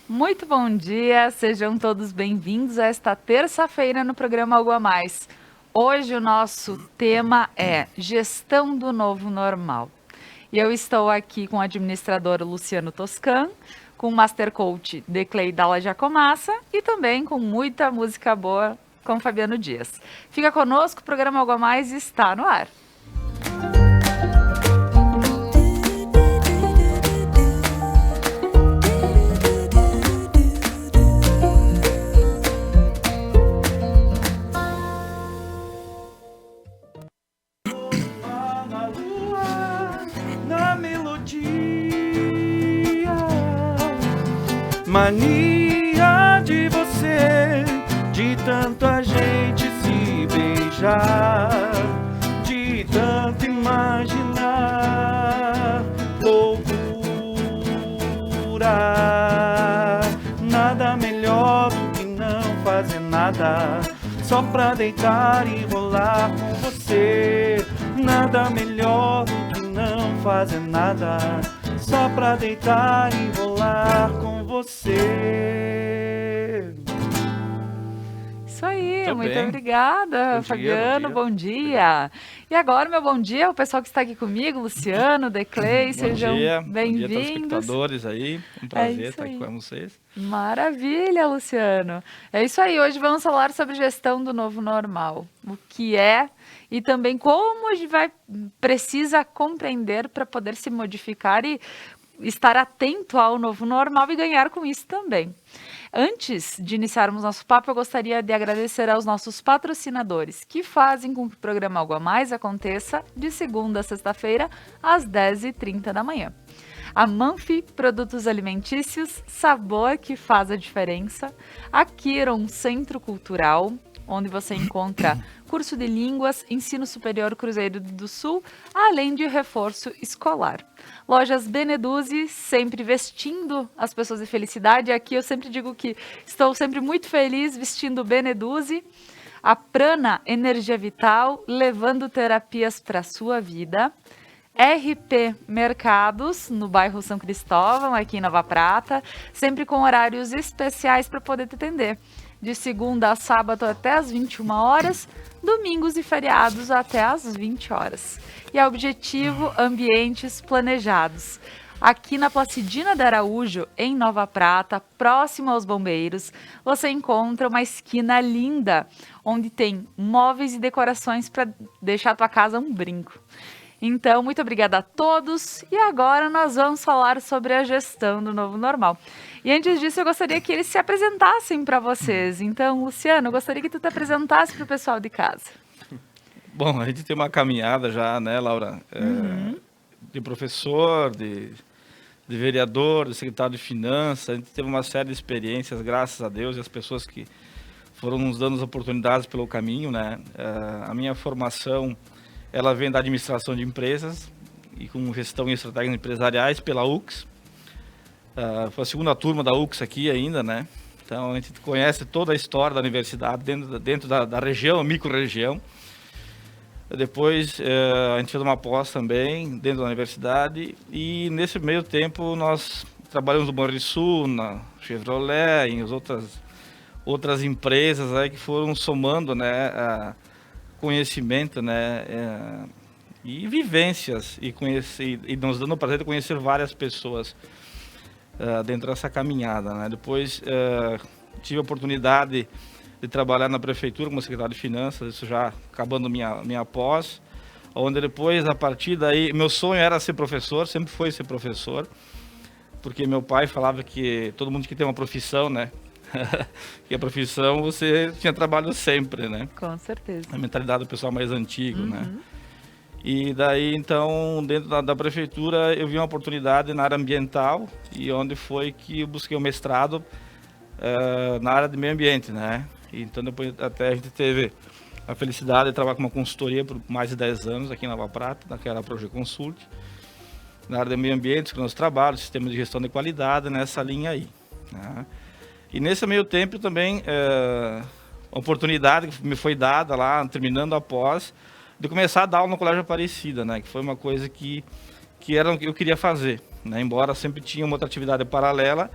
Muito bom dia, sejam todos bem-vindos a esta terça-feira no programa Algo a Mais. Hoje o nosso tema é Gestão do Novo Normal. E eu estou aqui com o administrador Luciano Toscan, com o Master Coach Declei Dalla Giacomassa e também com muita música boa com Fabiano Dias. Fica conosco, o programa Algo a Mais está no ar. Mania de você, de tanto a gente se beijar, de tanto imaginar, loucura. Nada melhor do que não fazer nada, só pra deitar e rolar com você. Nada melhor do que não fazer nada, só pra deitar e rolar com você. Isso aí, muito obrigada, Fabiano, bom dia. E agora, meu bom dia, o pessoal que está aqui comigo, Luciano, Declei, sejam bem-vindos. Bom dia, telespectadores aí, um prazer estar aqui com vocês. Maravilha, Luciano. É isso aí, hoje vamos falar sobre gestão do novo normal, o que é e também como a gente precisa compreender para poder se modificar e estar atento ao novo normal e ganhar com isso também. Antes de iniciarmos nosso papo, eu gostaria de agradecer aos nossos patrocinadores, que fazem com que o programa Algo a Mais aconteça de segunda a sexta-feira, às 10h30 da manhã. A Manfi Produtos Alimentícios, sabor que faz a diferença. A Kiron Centro Cultural, onde você encontra curso de línguas, ensino superior Cruzeiro do Sul, além de reforço escolar. Lojas Beneduzzi, sempre vestindo as pessoas de felicidade. Aqui eu sempre digo que estou sempre muito feliz vestindo Beneduzzi. A Prana Energia Vital, levando terapias para a sua vida. RP Mercados, no bairro São Cristóvão, aqui em Nova Prata, sempre com horários especiais para poder te atender. De segunda a sábado até às 21 horas, domingos e feriados até às 20 horas. E a Objetivo Ambientes Planejados. Aqui na Placidina de Araújo, em Nova Prata, próximo aos bombeiros, você encontra uma esquina linda, onde tem móveis e decorações para deixar a tua casa um brinco. Então, muito obrigada a todos e agora nós vamos falar sobre a gestão do novo normal. E antes disso, eu gostaria que eles se apresentassem para vocês. Então, Luciano, eu gostaria que tu te apresentasse para o pessoal de casa. Bom, a gente tem uma caminhada já, né, Laura? De professor, de vereador, de secretário de finanças. A gente teve uma série de experiências, graças a Deus, e as pessoas que foram nos dando as oportunidades pelo caminho, né? A minha formação, ela vem da administração de empresas e com gestão e estratégias empresariais pela UX. Foi a segunda turma da UX aqui ainda, né? Então a gente conhece toda a história da universidade dentro da região, micro-região. Depois a gente fez uma pós também dentro da universidade e nesse meio tempo nós trabalhamos no Banrisul, na Chevrolet, em outras empresas aí que foram somando, né, conhecimento, né, e vivências e nos dando o prazer de conhecer várias pessoas dentro dessa caminhada, né? Depois tive a oportunidade de trabalhar na prefeitura como secretário de finanças, isso já acabando minha pós, onde depois, a partir daí, meu sonho era ser professor, sempre foi ser professor, porque meu pai falava que todo mundo que tem uma profissão, né? Que a profissão você tinha trabalho sempre, né? Com certeza. A mentalidade do pessoal mais antigo, né? E daí, então, dentro da prefeitura, eu vi uma oportunidade na área ambiental e onde foi que eu busquei o mestrado na área de meio ambiente, né? Então, depois até a gente teve a felicidade de trabalhar com uma consultoria por mais de 10 anos aqui em Nova Prata, naquela Proje Consult, na área de meio ambiente, que nós trabalhamos, sistema de gestão de qualidade, nessa linha aí, né? E nesse meio tempo também, a oportunidade que me foi dada lá, terminando a pós, de começar a dar aula no Colégio Aparecida, né? Que foi uma coisa que era o que eu queria fazer, né? Embora sempre tinha uma outra atividade paralela,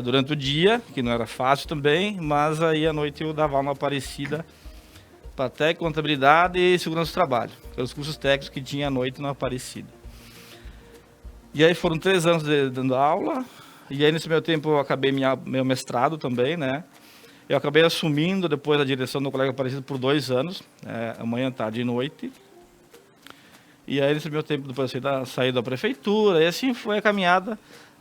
durante o dia, que não era fácil também, mas aí à noite eu dava aula Aparecida para técnico, contabilidade e segurança do trabalho, pelos cursos técnicos que tinha à noite na Aparecida. E aí foram 3 anos dando aula, e aí nesse meu tempo eu acabei meu mestrado também, né? Eu acabei assumindo depois a direção do Colégio Aparecida por 2 anos, manhã, tarde e noite. E aí nesse meu tempo depois eu saí da prefeitura, e assim foi a caminhada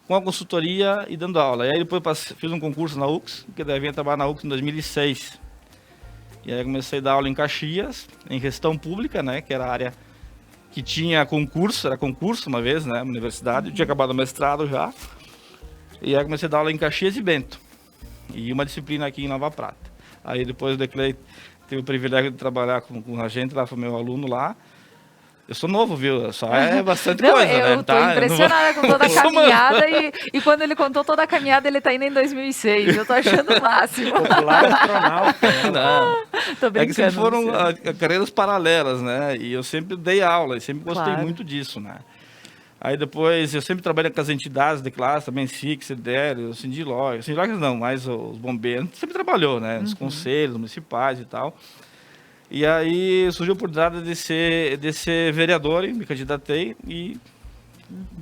com a consultoria e dando aula. E aí depois fiz um concurso na UX, que daí vim trabalhar na UX em 2006. E aí comecei a dar aula em Caxias, em gestão pública, né, que era a área que tinha concurso, era concurso uma vez, né, na universidade, eu tinha acabado o mestrado já. E aí comecei a dar aula em Caxias e Bento, e uma disciplina aqui em Nova Prata. Aí depois eu declarei, tive o privilégio de trabalhar com a gente lá, foi meu aluno lá. Eu sou novo, viu? Só é bastante Não, coisa, né? Eu tô impressionada com toda a caminhada e quando ele contou toda a caminhada, ele tá indo em 2006. Eu tô achando o máximo. Popular astronauta. Não. Tô brincando, É que sempre foram Luciano. carreiras paralelas, né? E eu sempre dei aula, e sempre gostei Claro. muito disso, né? Aí depois, eu sempre trabalhei com as entidades de classe, também SIC, CDL, Sindilog. Sindilog não, mas os bombeiros. Sempre trabalhou, né? Nos conselhos municipais e tal. E aí surgiu a oportunidade de ser vereador, e me candidatei e,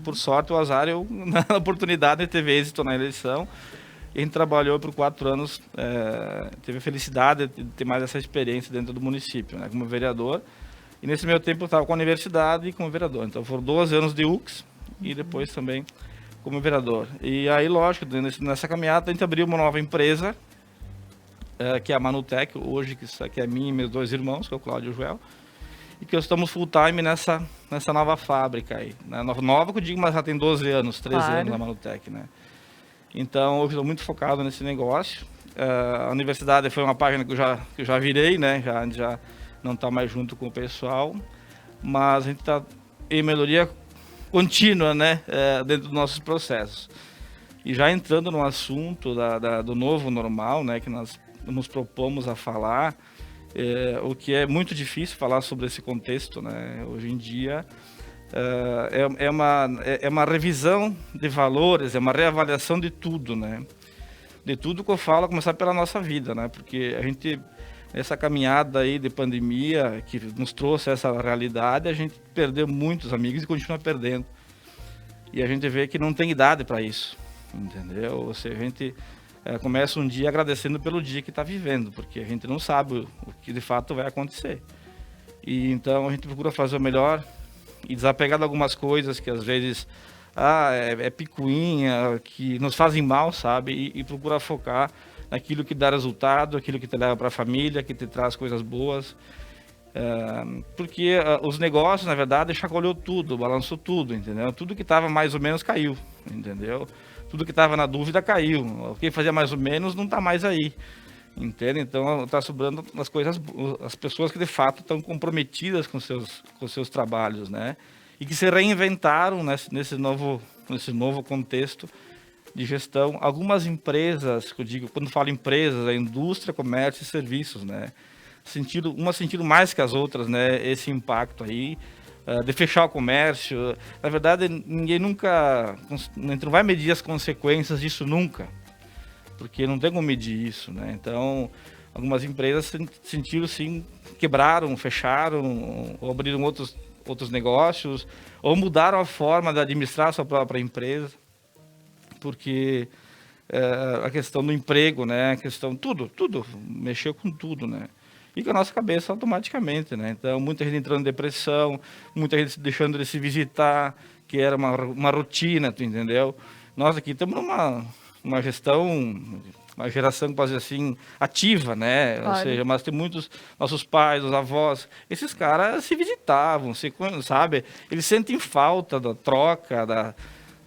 por sorte, o azar, eu, na oportunidade, teve êxito na eleição. E a gente trabalhou por 4 anos, teve a felicidade de ter mais essa experiência dentro do município, né, como vereador. E nesse meu tempo eu estava com a universidade e como vereador. Então foram 12 anos de UX e depois também como vereador. E aí, lógico, nessa caminhada a gente abriu uma nova empresa, que é a Manutec, hoje, que é minha e meus 2 irmãos, que é o Cláudio e o Joel, e que estamos full time nessa nova fábrica aí. Né? Nova que eu digo, mas já tem 12 anos, 13 Claro. anos a Manutec, né? Então, eu estou muito focado nesse negócio. A universidade foi uma página que eu já virei, né? A gente já não está mais junto com o pessoal, mas a gente está em melhoria contínua, né? Dentro dos nossos processos. E já entrando no assunto do novo normal, né? Que nós nos propomos a falar, o que é muito difícil falar sobre esse contexto, né? Hoje em dia é uma revisão de valores, é uma reavaliação de tudo, né? De tudo que eu falo, a começar pela nossa vida, né? Porque a gente, essa caminhada aí de pandemia que nos trouxe essa realidade, a gente perdeu muitos amigos e continua perdendo. E a gente vê que não tem idade para isso, entendeu? Ou seja, a gente começa um dia agradecendo pelo dia que está vivendo, porque a gente não sabe o que de fato vai acontecer. E então a gente procura fazer o melhor e desapegar de algumas coisas que às vezes é picuinha, que nos fazem mal, sabe? E procura focar naquilo que dá resultado, aquilo que te leva para a família, que te traz coisas boas. Porque os negócios, na verdade, chacoalhou tudo, balançou tudo, entendeu? Tudo que estava mais ou menos caiu, entendeu? Tudo que estava na dúvida caiu. O que fazia mais ou menos não está mais aí, entende? Então está sobrando as pessoas que de fato estão comprometidas com seus trabalhos, né? E que se reinventaram nesse novo contexto de gestão. Algumas empresas, que eu digo, quando falo empresas, é indústria, comércio e serviços, né? Sentiram mais que as outras, né? Esse impacto aí. De fechar o comércio. Na verdade, ninguém nunca, a gente não vai medir as consequências disso nunca, porque não tem como medir isso, né? Então, algumas empresas sentiram sim, quebraram, fecharam, ou abriram outros negócios, ou mudaram a forma de administrar a sua própria empresa, porque a questão do emprego, né? A questão, tudo mexeu com tudo, né? E com a nossa cabeça automaticamente, né? Então, muita gente entrando em depressão, muita gente deixando de se visitar, que era uma rotina, tu entendeu? Nós aqui estamos numa gestão, uma geração, quase assim, ativa, né? Claro. Ou seja, mas tem muitos, nossos pais, os avós, esses caras se visitavam, sabe? Eles sentem falta da troca,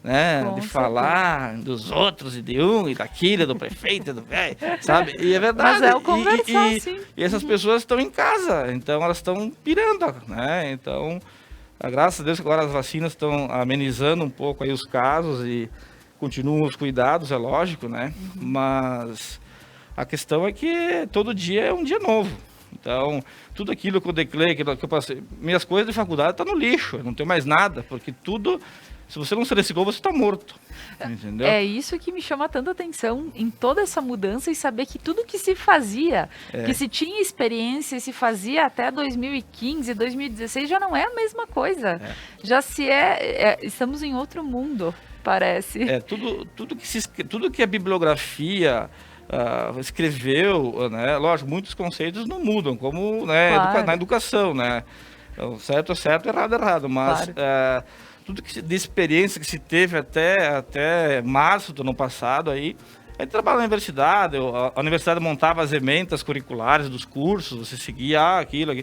né, Com de certeza. falar dos outros e de um e daquilo, do prefeito, do velho, sabe? E é verdade. Mas é o conversar, sim. E essas pessoas estão em casa, então elas estão pirando, né? Então, graças a Deus agora as vacinas estão amenizando um pouco aí os casos e continuam os cuidados, é lógico, né? Mas a questão é que todo dia é um dia novo. Então, tudo aquilo que eu declarei, que eu passei, minhas coisas de faculdade estão no lixo, eu não tenho mais nada, porque tudo Se você não se reciclou, você está morto. Entendeu? É isso que me chama tanta atenção em toda essa mudança e saber que tudo que se fazia, que se tinha experiência e se fazia até 2015, 2016, já não é a mesma coisa. Já estamos em outro mundo, parece. Tudo que a bibliografia escreveu, né? Lógico, muitos conceitos não mudam, como, né, Claro. na educação, né? O certo é certo, errado é errado, mas Claro. tudo de experiência que se teve até março do ano passado aí, a gente trabalha na universidade, a universidade montava as ementas curriculares dos cursos, você seguia aquilo,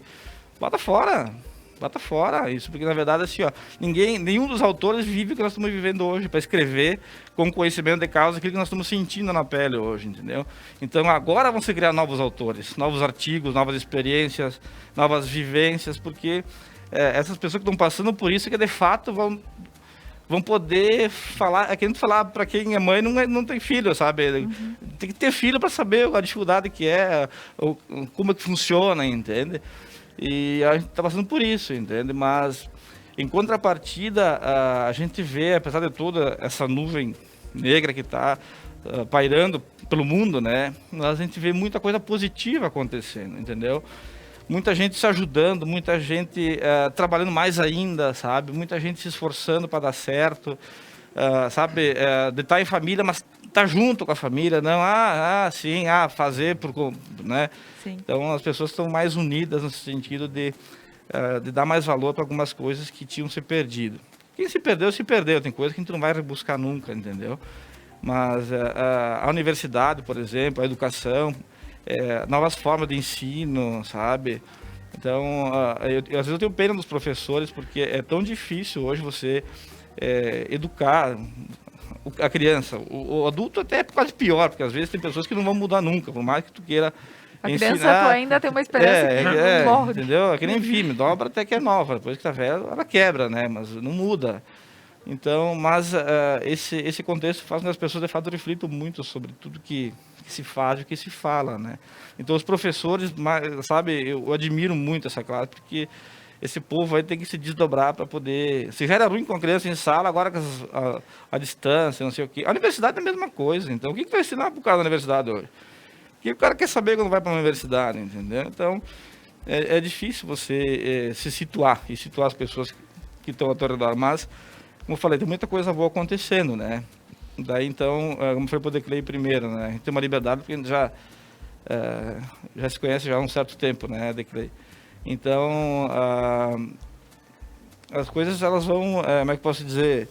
bota fora isso, porque na verdade assim, ó, nenhum dos autores vive o que nós estamos vivendo hoje, para escrever com conhecimento de causa aquilo que nós estamos sentindo na pele hoje, entendeu? Então agora vão se criar novos autores, novos artigos, novas experiências, novas vivências, porque essas pessoas que estão passando por isso que de fato vão poder falar, é que a gente falar para quem é mãe não tem filho, sabe? Tem que ter filho para saber a dificuldade que é, como é que funciona, entende? E a gente está passando por isso, entende? Mas, em contrapartida, a gente vê, apesar de toda essa nuvem negra que está pairando pelo mundo, né? A gente vê muita coisa positiva acontecendo, entendeu? Muita gente se ajudando, muita gente trabalhando mais ainda, sabe? Muita gente se esforçando para dar certo, sabe? De estar em família, mas estar junto com a família, não, sim, fazer, né? Sim. Então, as pessoas estão mais unidas no sentido de dar mais valor para algumas coisas que tinham se perdido. Quem se perdeu. Tem coisa que a gente não vai rebuscar nunca, entendeu? Mas a universidade, por exemplo, a educação, novas formas de ensino, sabe? Então, às vezes eu tenho pena dos professores, porque é tão difícil hoje você educar a criança. O adulto até é quase pior, porque às vezes tem pessoas que não vão mudar nunca, por mais que tu queira A ensinar. criança tu ainda tem uma esperança que não morre. Entendeu? É que nem filme, dobra até que é nova, depois que tá velho, ela quebra, né? Mas não muda. Então, mas esse contexto faz com que as pessoas, de fato, reflitam muito sobre tudo que se faz e o que se fala, né? Então, os professores, sabe, eu admiro muito essa classe, porque esse povo aí tem que se desdobrar para poder... Se já era ruim com a criança em sala, agora com a distância, não sei o quê. A universidade é a mesma coisa, então o que vai ensinar para o cara da universidade hoje? O que o cara quer saber quando vai para uma universidade, entendeu? Então, é difícil você se situar e situar as pessoas que estão ao teu redor, mas... Como eu falei, tem muita coisa boa acontecendo, né? Daí, então, como foi para o Declay primeiro, né? A gente tem uma liberdade porque a gente já se conhece já há um certo tempo, né, Declay? Então, as coisas, elas vão, como é que posso dizer,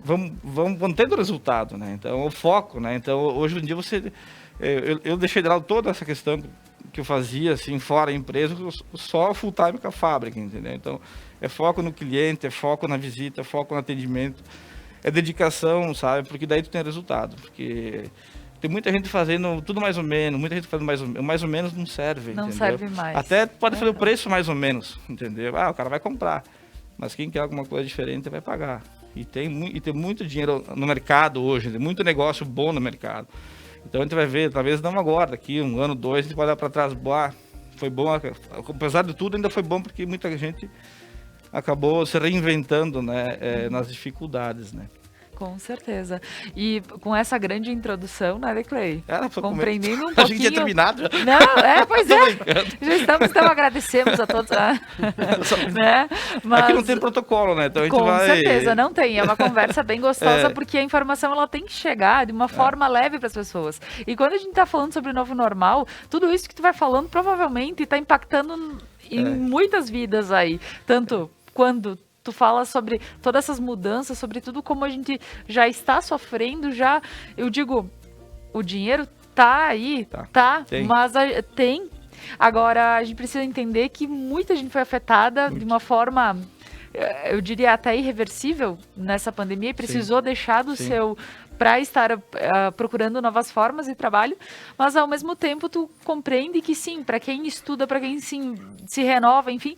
vão tendo resultado, né? Então, o foco, né? Então, hoje em dia, eu deixei de lado toda essa questão que eu fazia, assim, fora a empresa, só full time com a fábrica, entendeu? Então, é foco no cliente, é foco na visita, é foco no atendimento, é dedicação, sabe? Porque daí tu tem resultado, porque tem muita gente fazendo tudo mais ou menos, muita gente fazendo mais ou menos não serve, Não entendeu? serve mais. Até pode fazer o preço mais ou menos, entendeu? O cara vai comprar, mas quem quer alguma coisa diferente vai pagar. E tem muito dinheiro no mercado hoje, tem muito negócio bom no mercado. Então a gente vai ver, talvez não agora, daqui um ano, dois, a gente vai olhar para trás, foi bom, apesar de tudo ainda foi bom porque muita gente acabou se reinventando, né, nas dificuldades, né. Com certeza. E com essa grande introdução, né, Declay? Compreendendo um A pouquinho... gente tinha terminado já. Não, pois é. Já estamos, então agradecemos a todos. Né? Mas... Aqui não tem protocolo, né? Então a gente com certeza, não tem. É uma conversa bem gostosa, porque a informação ela tem que chegar de uma forma leve para as pessoas. E quando a gente está falando sobre o novo normal, tudo isso que tu vai falando provavelmente está impactando em muitas vidas aí. Tanto quando tu fala sobre todas essas mudanças, sobre tudo como a gente já está sofrendo, eu digo, o dinheiro tá aí, tem. mas tem. Agora, a gente precisa entender que muita gente foi afetada de uma forma, eu diria até irreversível nessa pandemia e precisou deixar do seu para estar procurando novas formas de trabalho, mas ao mesmo tempo tu compreende que sim, para quem estuda, para quem se renova, enfim,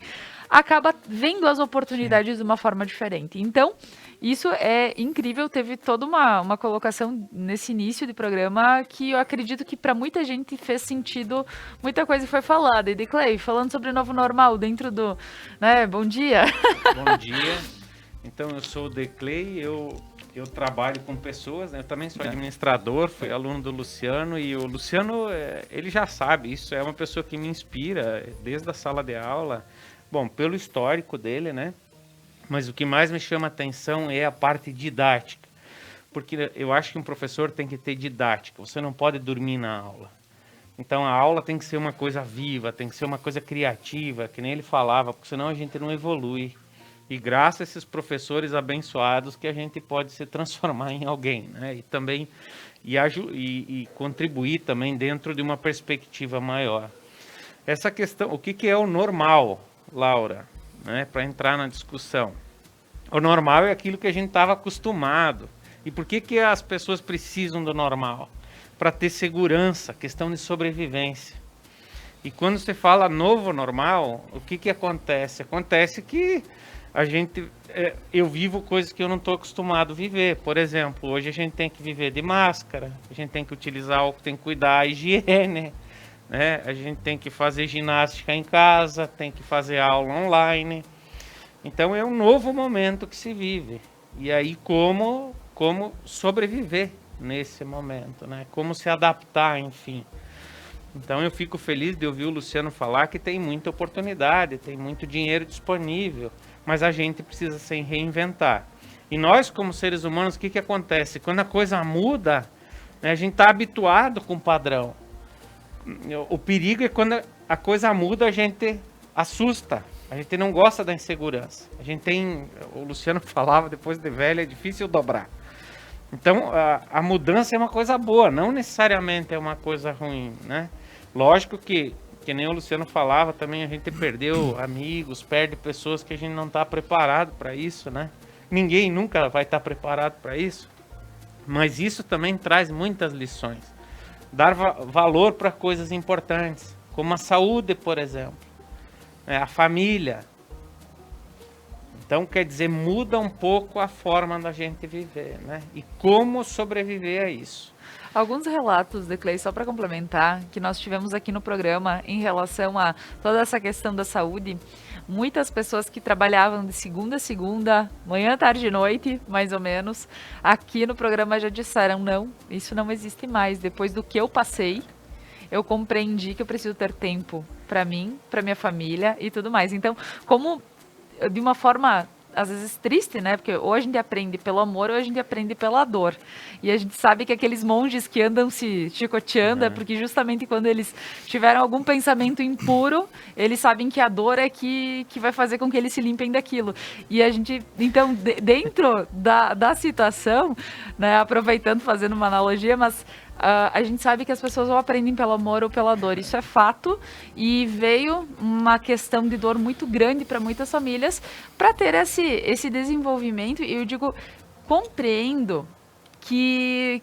acaba vendo as oportunidades de uma forma diferente. Então, isso é incrível, teve toda uma colocação nesse início de programa que eu acredito que para muita gente fez sentido, muita coisa foi falada. E Declay, falando sobre o novo normal dentro do... né, bom dia. Bom dia. Então, eu sou o Declay, eu trabalho com pessoas, né? Eu também sou administrador, fui aluno do Luciano, e o Luciano, ele já sabe, isso é uma pessoa que me inspira desde a sala de aula, bom, pelo histórico dele, né? Mas o que mais me chama a atenção é a parte didática, porque eu acho que um professor tem que ter didática, você não pode dormir na aula. Então a aula tem que ser uma coisa viva, tem que ser uma coisa criativa, que nem ele falava, porque senão a gente não evolui. E graças a esses professores abençoados que a gente pode se transformar em alguém, né? E também e contribuir também dentro de uma perspectiva maior. Essa questão, o que é o normal, Laura, né? Para entrar na discussão. O normal é aquilo que a gente estava acostumado. E por que as pessoas precisam do normal? Para ter segurança, questão de sobrevivência. E quando você fala novo normal, o que acontece? Acontece que eu vivo coisas que eu não estou acostumado a viver. Por exemplo, hoje a gente tem que viver de máscara, a gente tem que utilizar álcool, tem que cuidar da higiene, né? A gente tem que fazer ginástica em casa, tem que fazer aula online. Então é um novo momento que se vive. E aí como sobreviver nesse momento, né? Como se adaptar, enfim. Então eu fico feliz de ouvir o Luciano falar que tem muita oportunidade, tem muito dinheiro disponível, mas a gente precisa se reinventar. E nós, como seres humanos, o que acontece? Quando a coisa muda, né, a gente está habituado com o padrão. O perigo é quando a coisa muda, a gente assusta. A gente não gosta da insegurança. O Luciano falava, depois de velho, é difícil dobrar. Então, a mudança é uma coisa boa, não necessariamente é uma coisa ruim, né? Lógico que nem o Luciano falava, também a gente perdeu amigos, perde pessoas que a gente não está preparado para isso, né? Ninguém nunca vai estar preparado para isso, mas isso também traz muitas lições. Dar valor para coisas importantes, como a saúde, por exemplo, né? A família. Então, quer dizer, muda um pouco a forma da gente viver, né? E como sobreviver a isso. Alguns relatos, Declay, só para complementar, que nós tivemos aqui no programa em relação a toda essa questão da saúde. Muitas pessoas que trabalhavam de segunda a segunda, manhã, tarde e noite, mais ou menos, aqui no programa já disseram, não, isso não existe mais. Depois do que eu passei, eu compreendi que eu preciso ter tempo para mim, para minha família e tudo mais. Então, como de uma forma, às vezes, triste, né? Porque ou a gente aprende pelo amor ou a gente aprende pela dor. E a gente sabe que aqueles monges que andam se chicoteando é porque justamente quando eles tiveram algum pensamento impuro, eles sabem que a dor é que vai fazer com que eles se limpem daquilo. E a gente, então, dentro da situação, né? Aproveitando, fazendo uma analogia, mas a gente sabe que as pessoas ou aprendem pelo amor ou pela dor, isso é fato, e veio uma questão de dor muito grande para muitas famílias para ter esse desenvolvimento. E eu digo, compreendo que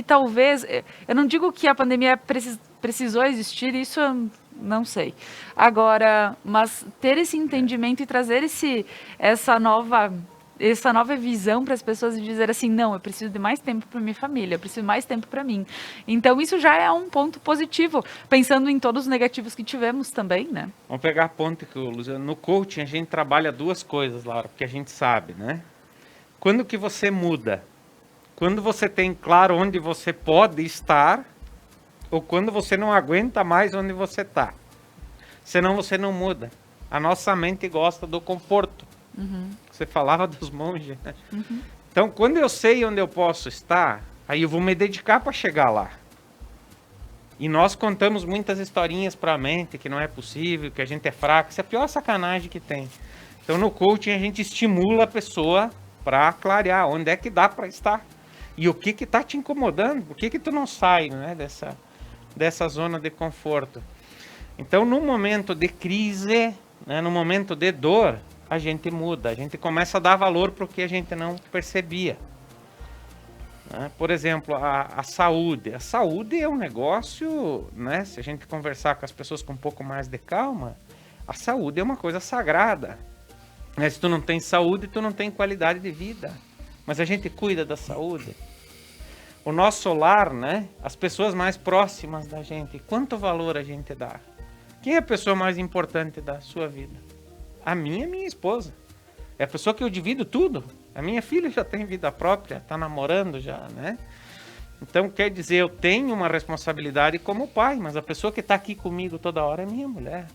talvez, eu não digo que a pandemia precisou existir, isso eu não sei. Agora, mas ter esse entendimento e trazer essa nova visão para as pessoas e dizer assim, não, eu preciso de mais tempo para minha família, eu preciso de mais tempo para mim. Então isso já é um ponto positivo, pensando em todos os negativos que tivemos também, né? Vamos pegar a ponta que o Luciano, no coaching a gente trabalha duas coisas, Laura, porque a gente sabe, né? Quando que você muda? Quando você tem claro onde você pode estar ou quando você não aguenta mais onde você está. Senão você não muda. A nossa mente gosta do conforto. Você falava dos monges, né? Então, quando eu sei onde eu posso estar, aí eu vou me dedicar para chegar lá. E nós contamos muitas historinhas para a mente que não é possível, que a gente é fraco. Isso é a pior sacanagem que tem. Então, no coaching, a gente estimula a pessoa para clarear onde é que dá para estar. E o que está te incomodando? Por que tu não sai, né, dessa zona de conforto? Então, no momento de crise, né, no momento de dor, a gente muda, a gente começa a dar valor para o que a gente não percebia. Né? Por exemplo, a saúde. A saúde é um negócio, né? Se a gente conversar com as pessoas com um pouco mais de calma, a saúde é uma coisa sagrada. Né? Se tu não tem saúde, tu não tem qualidade de vida. Mas a gente cuida da saúde. O nosso lar, né? As pessoas mais próximas da gente, quanto valor a gente dá? Quem é a pessoa mais importante da sua vida? A minha esposa. É a pessoa que eu divido tudo. A minha filha já tem vida própria, está namorando já, né? Então, quer dizer, eu tenho uma responsabilidade como pai, mas a pessoa que está aqui comigo toda hora é minha mulher.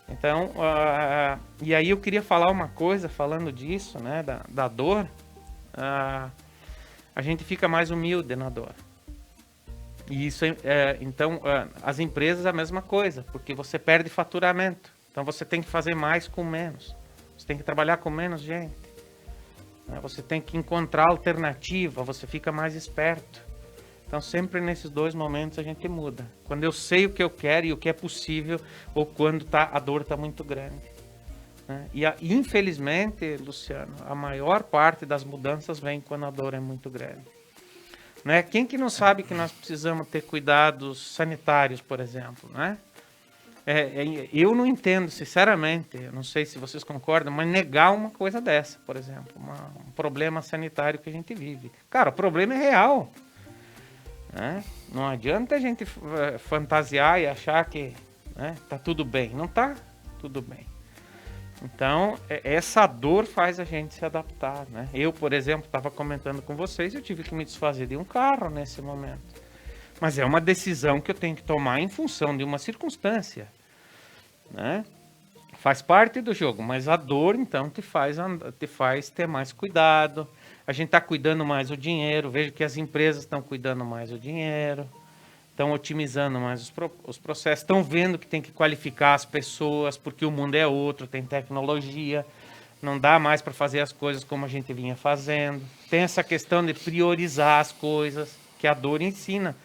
Então, e aí eu queria falar uma coisa, falando disso, né, da dor. A gente fica mais humilde na dor. E isso, então, as empresas é a mesma coisa, porque você perde faturamento. Então, você tem que fazer mais com menos. Você tem que trabalhar com menos gente. Você tem que encontrar alternativa, você fica mais esperto. Então, sempre nesses dois momentos a gente muda. Quando eu sei o que eu quero e o que é possível, ou quando a dor está muito grande. Né? E, infelizmente, Luciano, a maior parte das mudanças vem quando a dor é muito grande. Né? Quem que não sabe que nós precisamos ter cuidados sanitários, por exemplo, né? Eu não entendo, sinceramente, eu não sei se vocês concordam, mas negar uma coisa dessa, por exemplo, um problema sanitário que a gente vive. Cara, o problema é real. Né? Não adianta a gente fantasiar e achar que, né, tá tudo bem. Não tá tudo bem. Então, essa dor faz a gente se adaptar. Né? Eu, por exemplo, estava comentando com vocês, eu tive que me desfazer de um carro nesse momento. Mas é uma decisão que eu tenho que tomar em função de uma circunstância. Né? Faz parte do jogo, mas a dor, então, te faz ter mais cuidado. A gente está cuidando mais do dinheiro. Vejo que as empresas estão cuidando mais do dinheiro, estão otimizando mais os processos, estão vendo que tem que qualificar as pessoas, porque o mundo é outro, tem tecnologia, não dá mais para fazer as coisas como a gente vinha fazendo. Tem essa questão de priorizar as coisas, que a dor ensina.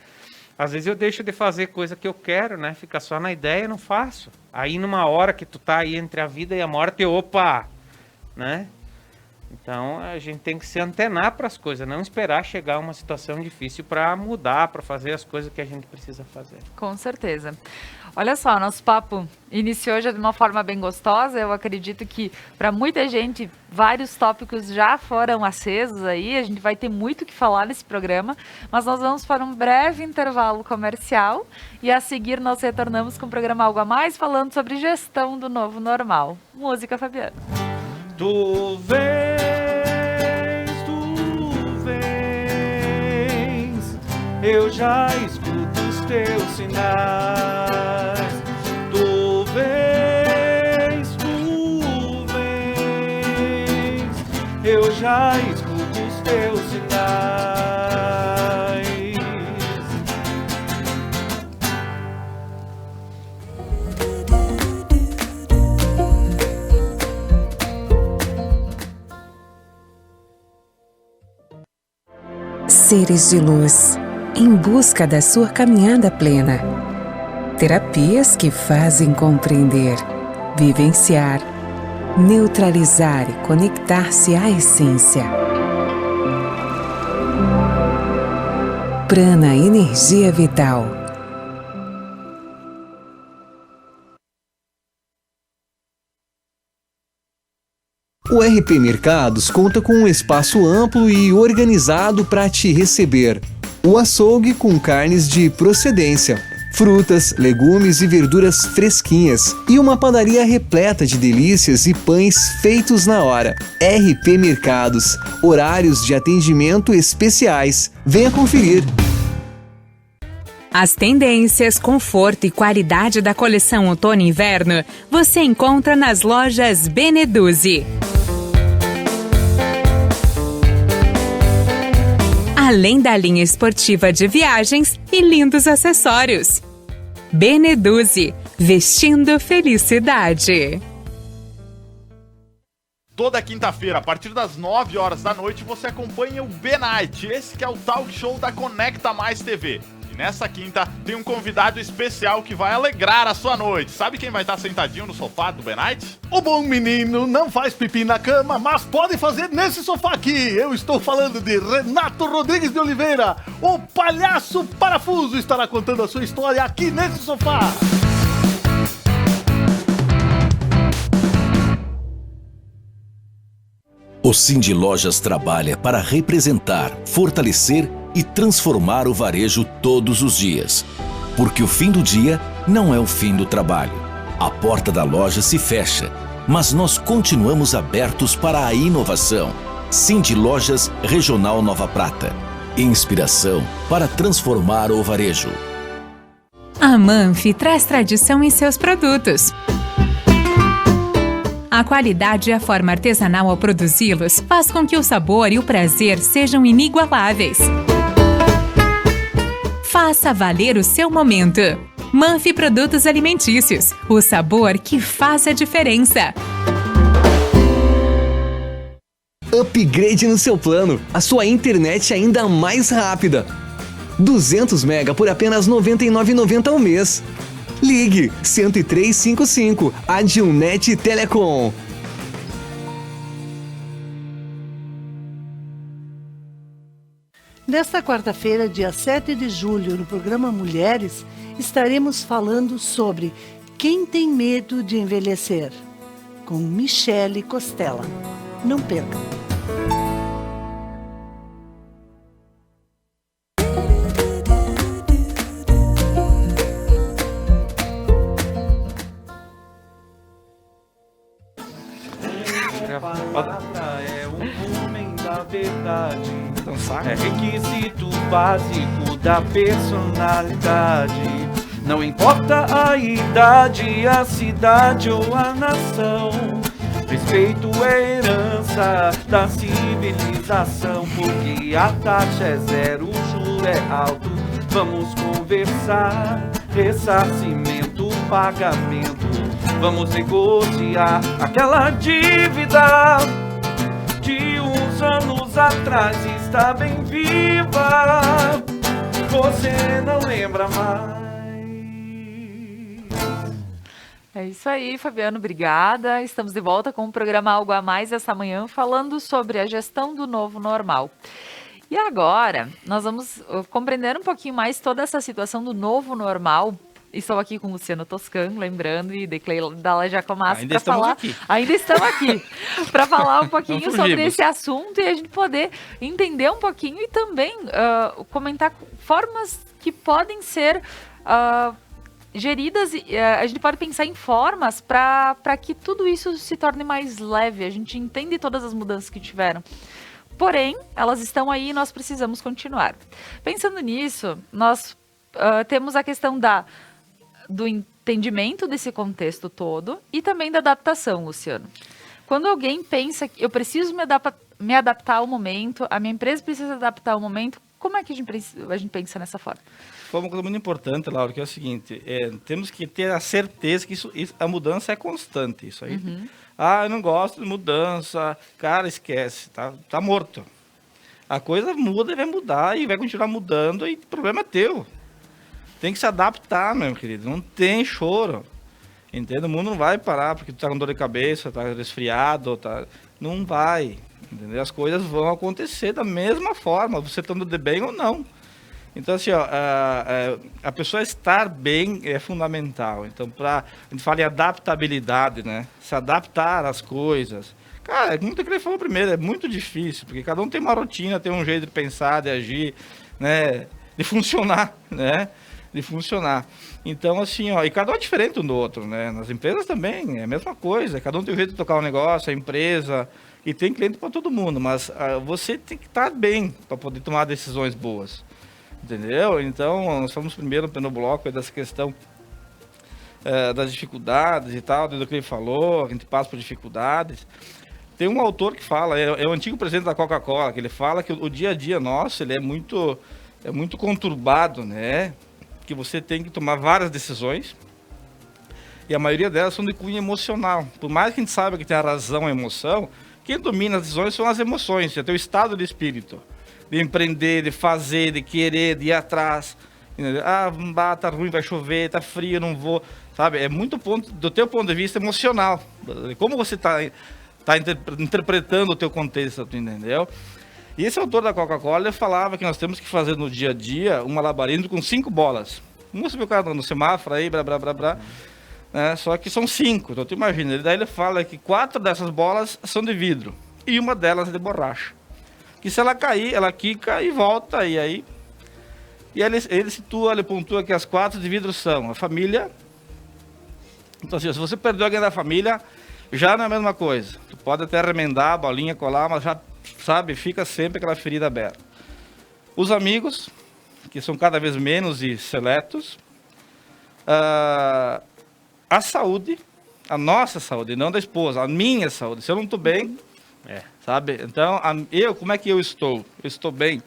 Às vezes eu deixo de fazer coisa que eu quero, né? Fica só na ideia e não faço. Aí numa hora que tu tá aí entre a vida e a morte, opa! Né? Então a gente tem que se antenar para as coisas, não esperar chegar uma situação difícil para mudar, para fazer as coisas que a gente precisa fazer. Com certeza. Olha só, nosso papo iniciou já de uma forma bem gostosa. Eu acredito que para muita gente vários tópicos já foram acesos aí. A gente vai ter muito o que falar nesse programa, mas nós vamos para um breve intervalo comercial e a seguir nós retornamos com o programa Algo a Mais, falando sobre gestão do novo normal. Música, Fabiano. Tu vens, eu já escuto os teus sinais. Tu vens, eu já escuto os teus sinais. Seres de luz, em busca da sua caminhada plena. Terapias que fazem compreender, vivenciar, neutralizar e conectar-se à essência. Prana Energia Vital. O RP Mercados conta com um espaço amplo e organizado para te receber. O açougue com carnes de procedência, frutas, legumes e verduras fresquinhas e uma padaria repleta de delícias e pães feitos na hora. RP Mercados, horários de atendimento especiais. Venha conferir. As tendências, conforto e qualidade da coleção outono e inverno você encontra nas lojas Beneduzzi. Além da linha esportiva de viagens e lindos acessórios. Beneduzzi, vestindo felicidade. Toda quinta-feira, a partir das 9 horas da noite, você acompanha o B-Night, esse que é o talk show da Conecta Mais TV. E nessa quinta tem um convidado especial que vai alegrar a sua noite. Sabe quem vai estar sentadinho no sofá do B-Night? O bom menino não faz pipi na cama, mas pode fazer nesse sofá aqui. Eu estou falando de Renato Rodrigues de Oliveira. O palhaço parafuso estará contando a sua história aqui nesse sofá. O Cindy Lojas trabalha para representar, fortalecer e transformar o varejo todos os dias. Porque o fim do dia não é o fim do trabalho. A porta da loja se fecha mas nós continuamos abertos para a inovação. Cindy Lojas Regional Nova Prata. Inspiração para transformar o varejo. A Manfi traz tradição em seus produtos. A qualidade e a forma artesanal ao produzi-los faz com que o sabor e o prazer sejam inigualáveis. Faça valer o seu momento. Manfi Produtos Alimentícios, o sabor que faz a diferença. Upgrade no seu plano, a sua internet ainda mais rápida. 200 mega por apenas R$ 99,90 ao mês. Ligue 10355, Adilnet Telecom. Nesta quarta-feira, dia 7 de julho, no programa Mulheres, estaremos falando sobre Quem tem medo de envelhecer, com Michele Costela. Não perca! É o homem da verdade. É requisito básico da personalidade. Não importa a idade, a cidade ou a nação. Respeito é herança da civilização. Porque a taxa é zero, o juro é alto. Vamos conversar, ressarcimento, pagamento. Vamos negociar aquela dívida de uns anos atrás, está bem viva. Você não lembra mais. É isso aí, Fabiano, obrigada. Estamos de volta com o programa Algo a Mais essa manhã, falando sobre a gestão do novo normal. E agora, nós vamos compreender um pouquinho mais toda essa situação do novo normal. Estou aqui com o Luciano Toscan, lembrando, e Declei da Jacomassa para falar. Ainda estamos aqui. Para falar um pouquinho sobre esse assunto e a gente poder entender um pouquinho e também comentar formas que podem ser geridas. A gente pode pensar em formas para que tudo isso se torne mais leve. A gente entende todas as mudanças que tiveram. Porém, elas estão aí e nós precisamos continuar. Pensando nisso, nós temos a questão do entendimento desse contexto todo e também da adaptação, Luciano. Quando alguém pensa que eu preciso me adaptar ao momento, a minha empresa precisa adaptar ao momento, como é que a gente pensa nessa forma? Foi uma coisa muito importante, Laura, que é o seguinte, temos que ter a certeza que a mudança é constante, isso aí. Uhum. Eu não gosto de mudança, cara, esquece, tá morto. A coisa muda e vai mudar e vai continuar mudando e o problema é teu. Tem que se adaptar, meu querido, não tem choro, entende? O mundo não vai parar porque tu tá com dor de cabeça, tá resfriado, não vai, entendeu? As coisas vão acontecer da mesma forma, você estando de bem ou não. Então, assim, a pessoa estar bem é fundamental. Então, a gente fala em adaptabilidade, né? Se adaptar às coisas. Cara, como o Declei falou primeiro, é muito difícil, porque cada um tem uma rotina, tem um jeito de pensar, de agir, né? De funcionar, né? De funcionar. Então, assim, e cada um é diferente um do outro, né? Nas empresas também é a mesma coisa, cada um tem um jeito de tocar um negócio, a empresa, e tem cliente para todo mundo, mas você tem que estar bem para poder tomar decisões boas, entendeu? Então, nós falamos primeiro no bloco dessa questão das dificuldades e tal, do que ele falou, a gente passa por dificuldades. Tem um autor que fala, é o antigo presidente da Coca-Cola, que ele fala que o dia a dia nosso, ele é muito conturbado, né? Que você tem que tomar várias decisões e a maioria delas são de cunho emocional. Por mais que a gente saiba que tem a razão e a emoção, quem domina as decisões são as emoções, é o teu estado de espírito, de empreender, de fazer, de querer, de ir atrás. Tá ruim, vai chover, tá frio, não vou, sabe? É muito do teu ponto de vista emocional, como você tá interpretando o teu contexto, tu entendeu? E esse autor da Coca-Cola falava que nós temos que fazer no dia a dia um malabarismo com 5 bolas. Vamos subir o cara no semáforo aí, né? Só que são 5, então tu imagina. Daí ele fala que 4 dessas bolas são de vidro e uma delas é de borracha. Que se ela cair, ela quica e volta, e aí... E ele pontua que as 4 de vidro são a família. Então assim, se você perdeu alguém da família, já não é a mesma coisa. Tu pode até remendar a bolinha, colar, mas já, sabe, fica sempre aquela ferida aberta. Os amigos, que são cada vez menos e seletos. A saúde, a nossa saúde, não da esposa, a minha saúde. Se eu não estou bem, sabe? Então, como é que eu estou? Eu estou bem.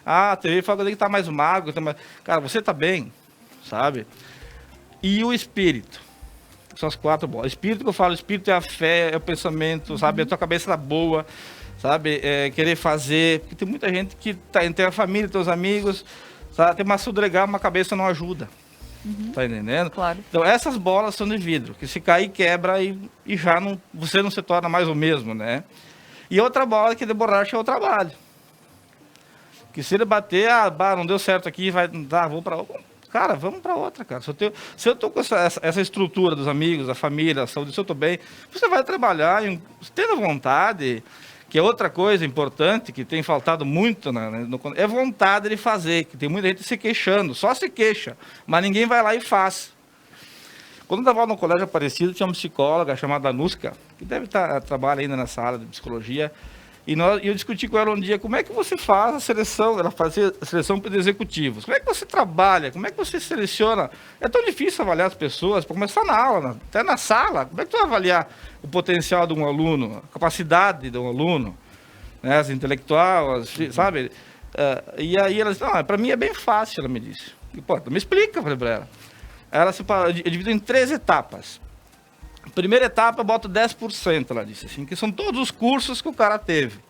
A TV fala que eu tenho que estar mais magro. Cara, você está bem, sabe? E o espírito. São as 4 bolas. Espírito que eu falo, espírito é a fé, é o pensamento, sabe? A tua cabeça tá boa, sabe? Querer fazer. Porque tem muita gente que tem a família, tem os amigos, sabe? Tem uma saúde legal, uma cabeça não ajuda. Tá entendendo? Claro. Então essas bolas são de vidro, que se cair quebra e já não, você não se torna mais o mesmo, né? E outra bola que de borracha é o trabalho. Que se ele bater, não deu certo aqui, vou para outra. Cara, vamos para outra, cara. Se eu tô com essa estrutura dos amigos, da família, a saúde, se eu tô bem, você vai trabalhar, tendo vontade, que é outra coisa importante, que tem faltado muito, é vontade de fazer, que tem muita gente se queixando, só se queixa, mas ninguém vai lá e faz. Quando eu estava no colégio Aparecido, tinha uma psicóloga chamada Anuska, que deve trabalha ainda nessa área de psicologia, e eu discuti com ela um dia, como é que você faz a seleção, ela fazia a seleção para executivos, como é que você trabalha, como é que você seleciona, é tão difícil avaliar as pessoas, para começar na aula, até na sala, como é que tu vai avaliar o potencial de um aluno, a capacidade de um aluno, né, as intelectuais, sabe, e aí ela disse, para mim é bem fácil, ela me disse, e, pô, me explica, eu falei para ela, eu divido em 3 etapas. Primeira etapa, eu boto 10%, ela disse assim, que são todos os cursos que o cara teve.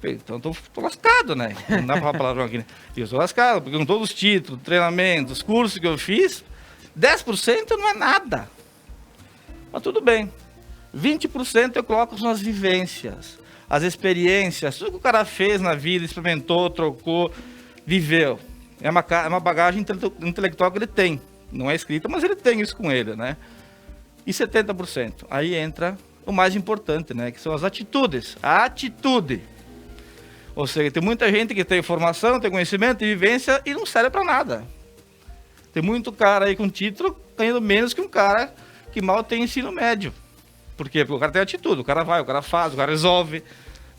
Então, tô lascado, né? Não dá pra falar palavrão aqui, né? Eu sou lascado, porque com todos os títulos, treinamentos, cursos que eu fiz, 10% não é nada. Mas tudo bem. 20% eu coloco nas vivências, as experiências, tudo que o cara fez na vida, experimentou, trocou, viveu. É uma bagagem intelectual que ele tem. Não é escrita, mas ele tem isso com ele, né? E 70%. Aí entra o mais importante, né? Que são as atitudes. A atitude. Ou seja, tem muita gente que tem formação, tem conhecimento, tem vivência e não serve para nada. Tem muito cara aí com título ganhando menos que um cara que mal tem ensino médio. Por quê? Porque o cara tem atitude, o cara vai, o cara faz, o cara resolve,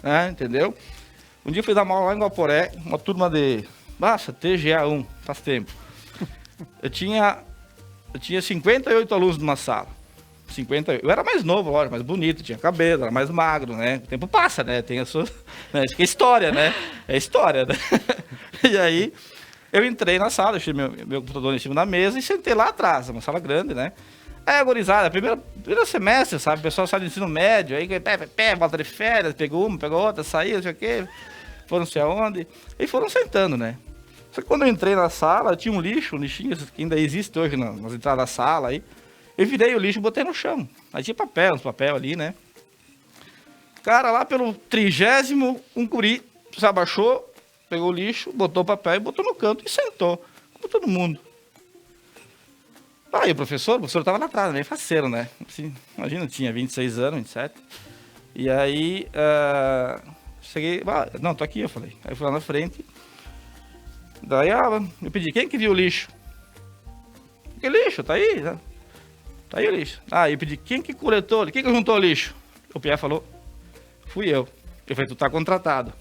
né? Entendeu? Um dia eu fui dar uma aula lá em Guaporé, uma turma de... TGA 1, faz tempo. Eu tinha 58 alunos numa sala. 50, eu era mais novo, lógico, mais bonito, tinha cabelo, era mais magro, né? O tempo passa, né? Tem a sua... Né? Acho que é história, né? É história, né? E aí, eu entrei na sala, deixei meu computador em cima da mesa e sentei lá atrás, uma sala grande, né? Agorizada, primeiro semestre, sabe? O pessoal sai do ensino médio, aí volta de férias, pegou uma, pegou outra, saiu, não sei o quê, foram não sei aonde, e foram sentando, né? Só que quando eu entrei na sala, tinha um lixinho que ainda existe hoje nas entradas da sala aí. Eu virei o lixo e botei no chão. Aí tinha uns papel ali, né? Cara, lá pelo 30º, um guri se abaixou, pegou o lixo, botou o papel e botou no canto e sentou, como todo mundo. Aí o professor estava lá atrás, meio faceiro, né? Assim, imagina, eu tinha 26 anos, 27. E aí, cheguei, não, tô aqui, eu falei. Aí fui lá na frente. Daí eu pedi, quem que viu o lixo? Que lixo? Tá aí, né? Tá aí o lixo. Eu pedi, quem que coletou? Quem que juntou o lixo? O Pierre falou, fui eu. Eu falei, tu tá contratado.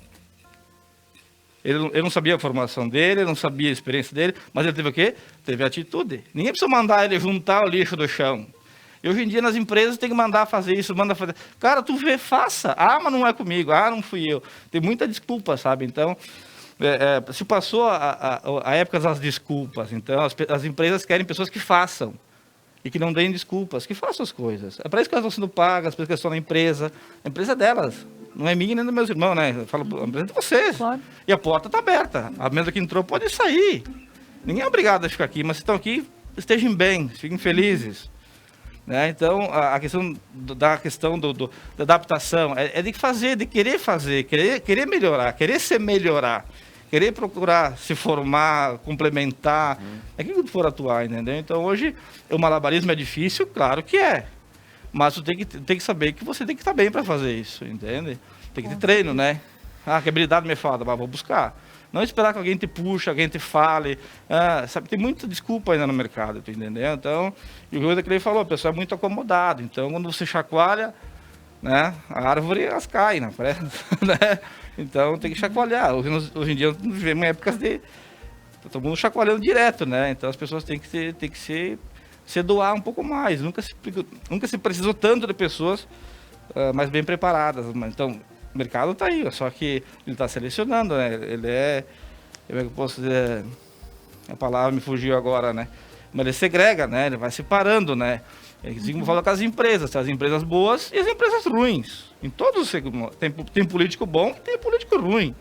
Ele não sabia a formação dele, ele não sabia a experiência dele, mas ele teve o quê? Teve atitude. Ninguém precisa mandar ele juntar o lixo do chão. E hoje em dia nas empresas tem que mandar fazer isso, manda fazer. Cara, tu vê, faça. Mas não é comigo. Não fui eu. Tem muita desculpa, sabe? Então, se passou a época das desculpas. Então, as empresas querem pessoas que façam. E que não deem desculpas, que façam as coisas. É para isso que elas estão sendo pagas, para isso que elas estão na empresa. A empresa é delas. Não é minha nem dos meus irmãos, né? Eu falo, a empresa é de vocês. Claro. E a porta está aberta. A mesa que entrou pode sair. Ninguém é obrigado a ficar aqui, mas se estão aqui, estejam bem, fiquem felizes. Né? Então, a questão da adaptação é de fazer, de querer querer melhorar, querer se melhorar. Querer procurar se formar, complementar, é aquilo que tu for atuar, entendeu? Então hoje o malabarismo é difícil, claro que é. Mas tu tem que saber que você tem que estar bem para fazer isso, entende? Tem que ter treino, né? Ah, que habilidade me falta, mas vou buscar. Não esperar que alguém te puxe, alguém te fale. Sabe, tem muita desculpa ainda no mercado, tu entendeu? Então, e o coisa que ele falou, a pessoa é muito acomodada. Então, quando você chacoalha, né, a árvore, elas caem na frente, né? Então, tem que chacoalhar. Hoje em dia, nós vivemos épocas de... Tá todo mundo chacoalhando direto, né? Então, as pessoas têm que se doar um pouco mais. Nunca se precisou tanto de pessoas mais bem preparadas. Então, o mercado está aí, só que ele está selecionando, né? Como é que eu posso dizer? A palavra me fugiu agora, né? Mas ele segrega, né? Ele vai separando, né? Como fala com as empresas, as empresas boas e as empresas ruins. Em todos os segmentos. Tem político bom e tem político ruim.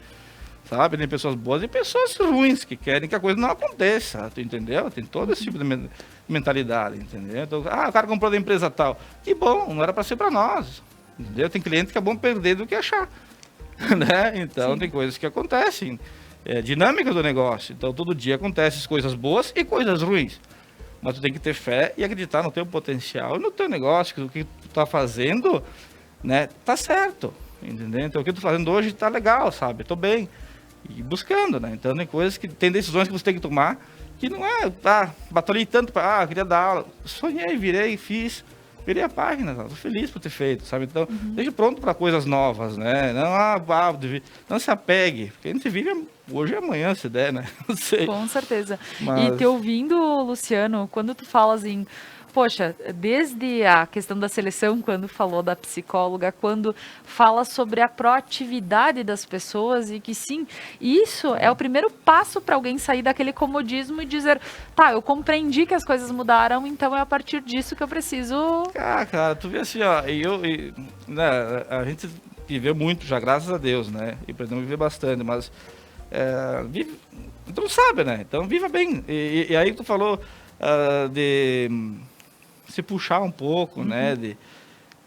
Sabe? Tem pessoas boas e pessoas ruins que querem que a coisa não aconteça. Tu entendeu? Tem todo esse tipo de mentalidade, entendeu? Então, o cara comprou da empresa tal. Que bom, não era para ser para nós. Entendeu? Tem cliente que é bom perder do que achar. Né? Então, sim, tem coisas que acontecem. É dinâmica do negócio. Então, todo dia acontecem coisas boas e coisas ruins. Mas tu tem que ter fé e acreditar no teu potencial e no teu negócio, que o que tu tá fazendo, né, tá certo. Entendeu? Então, o que tu tá fazendo hoje tá legal, sabe? Tô bem. E buscando, né? Então, tem decisões que você tem que tomar que não é, batalhei tanto para, queria dar aula. Sonhei, virei, fiz. Virei a página, tô feliz por ter feito, sabe? Então, esteja pronto para coisas novas, né? Não se apegue, porque a gente vive hoje e amanhã, se der, né? Não sei. Com certeza. Mas... E te ouvindo, Luciano, quando tu falas em... Poxa, desde a questão da seleção, quando falou da psicóloga, quando fala sobre a proatividade das pessoas e que sim, isso é o primeiro passo para alguém sair daquele comodismo e dizer, tá, eu compreendi que as coisas mudaram, então é a partir disso que eu preciso... Cara, tu vê assim, ó, né, a gente viveu muito já, graças a Deus, né, e pretendemos viver bastante, mas tu não sabe, né, então viva bem. E aí tu falou de... se puxar um pouco, né?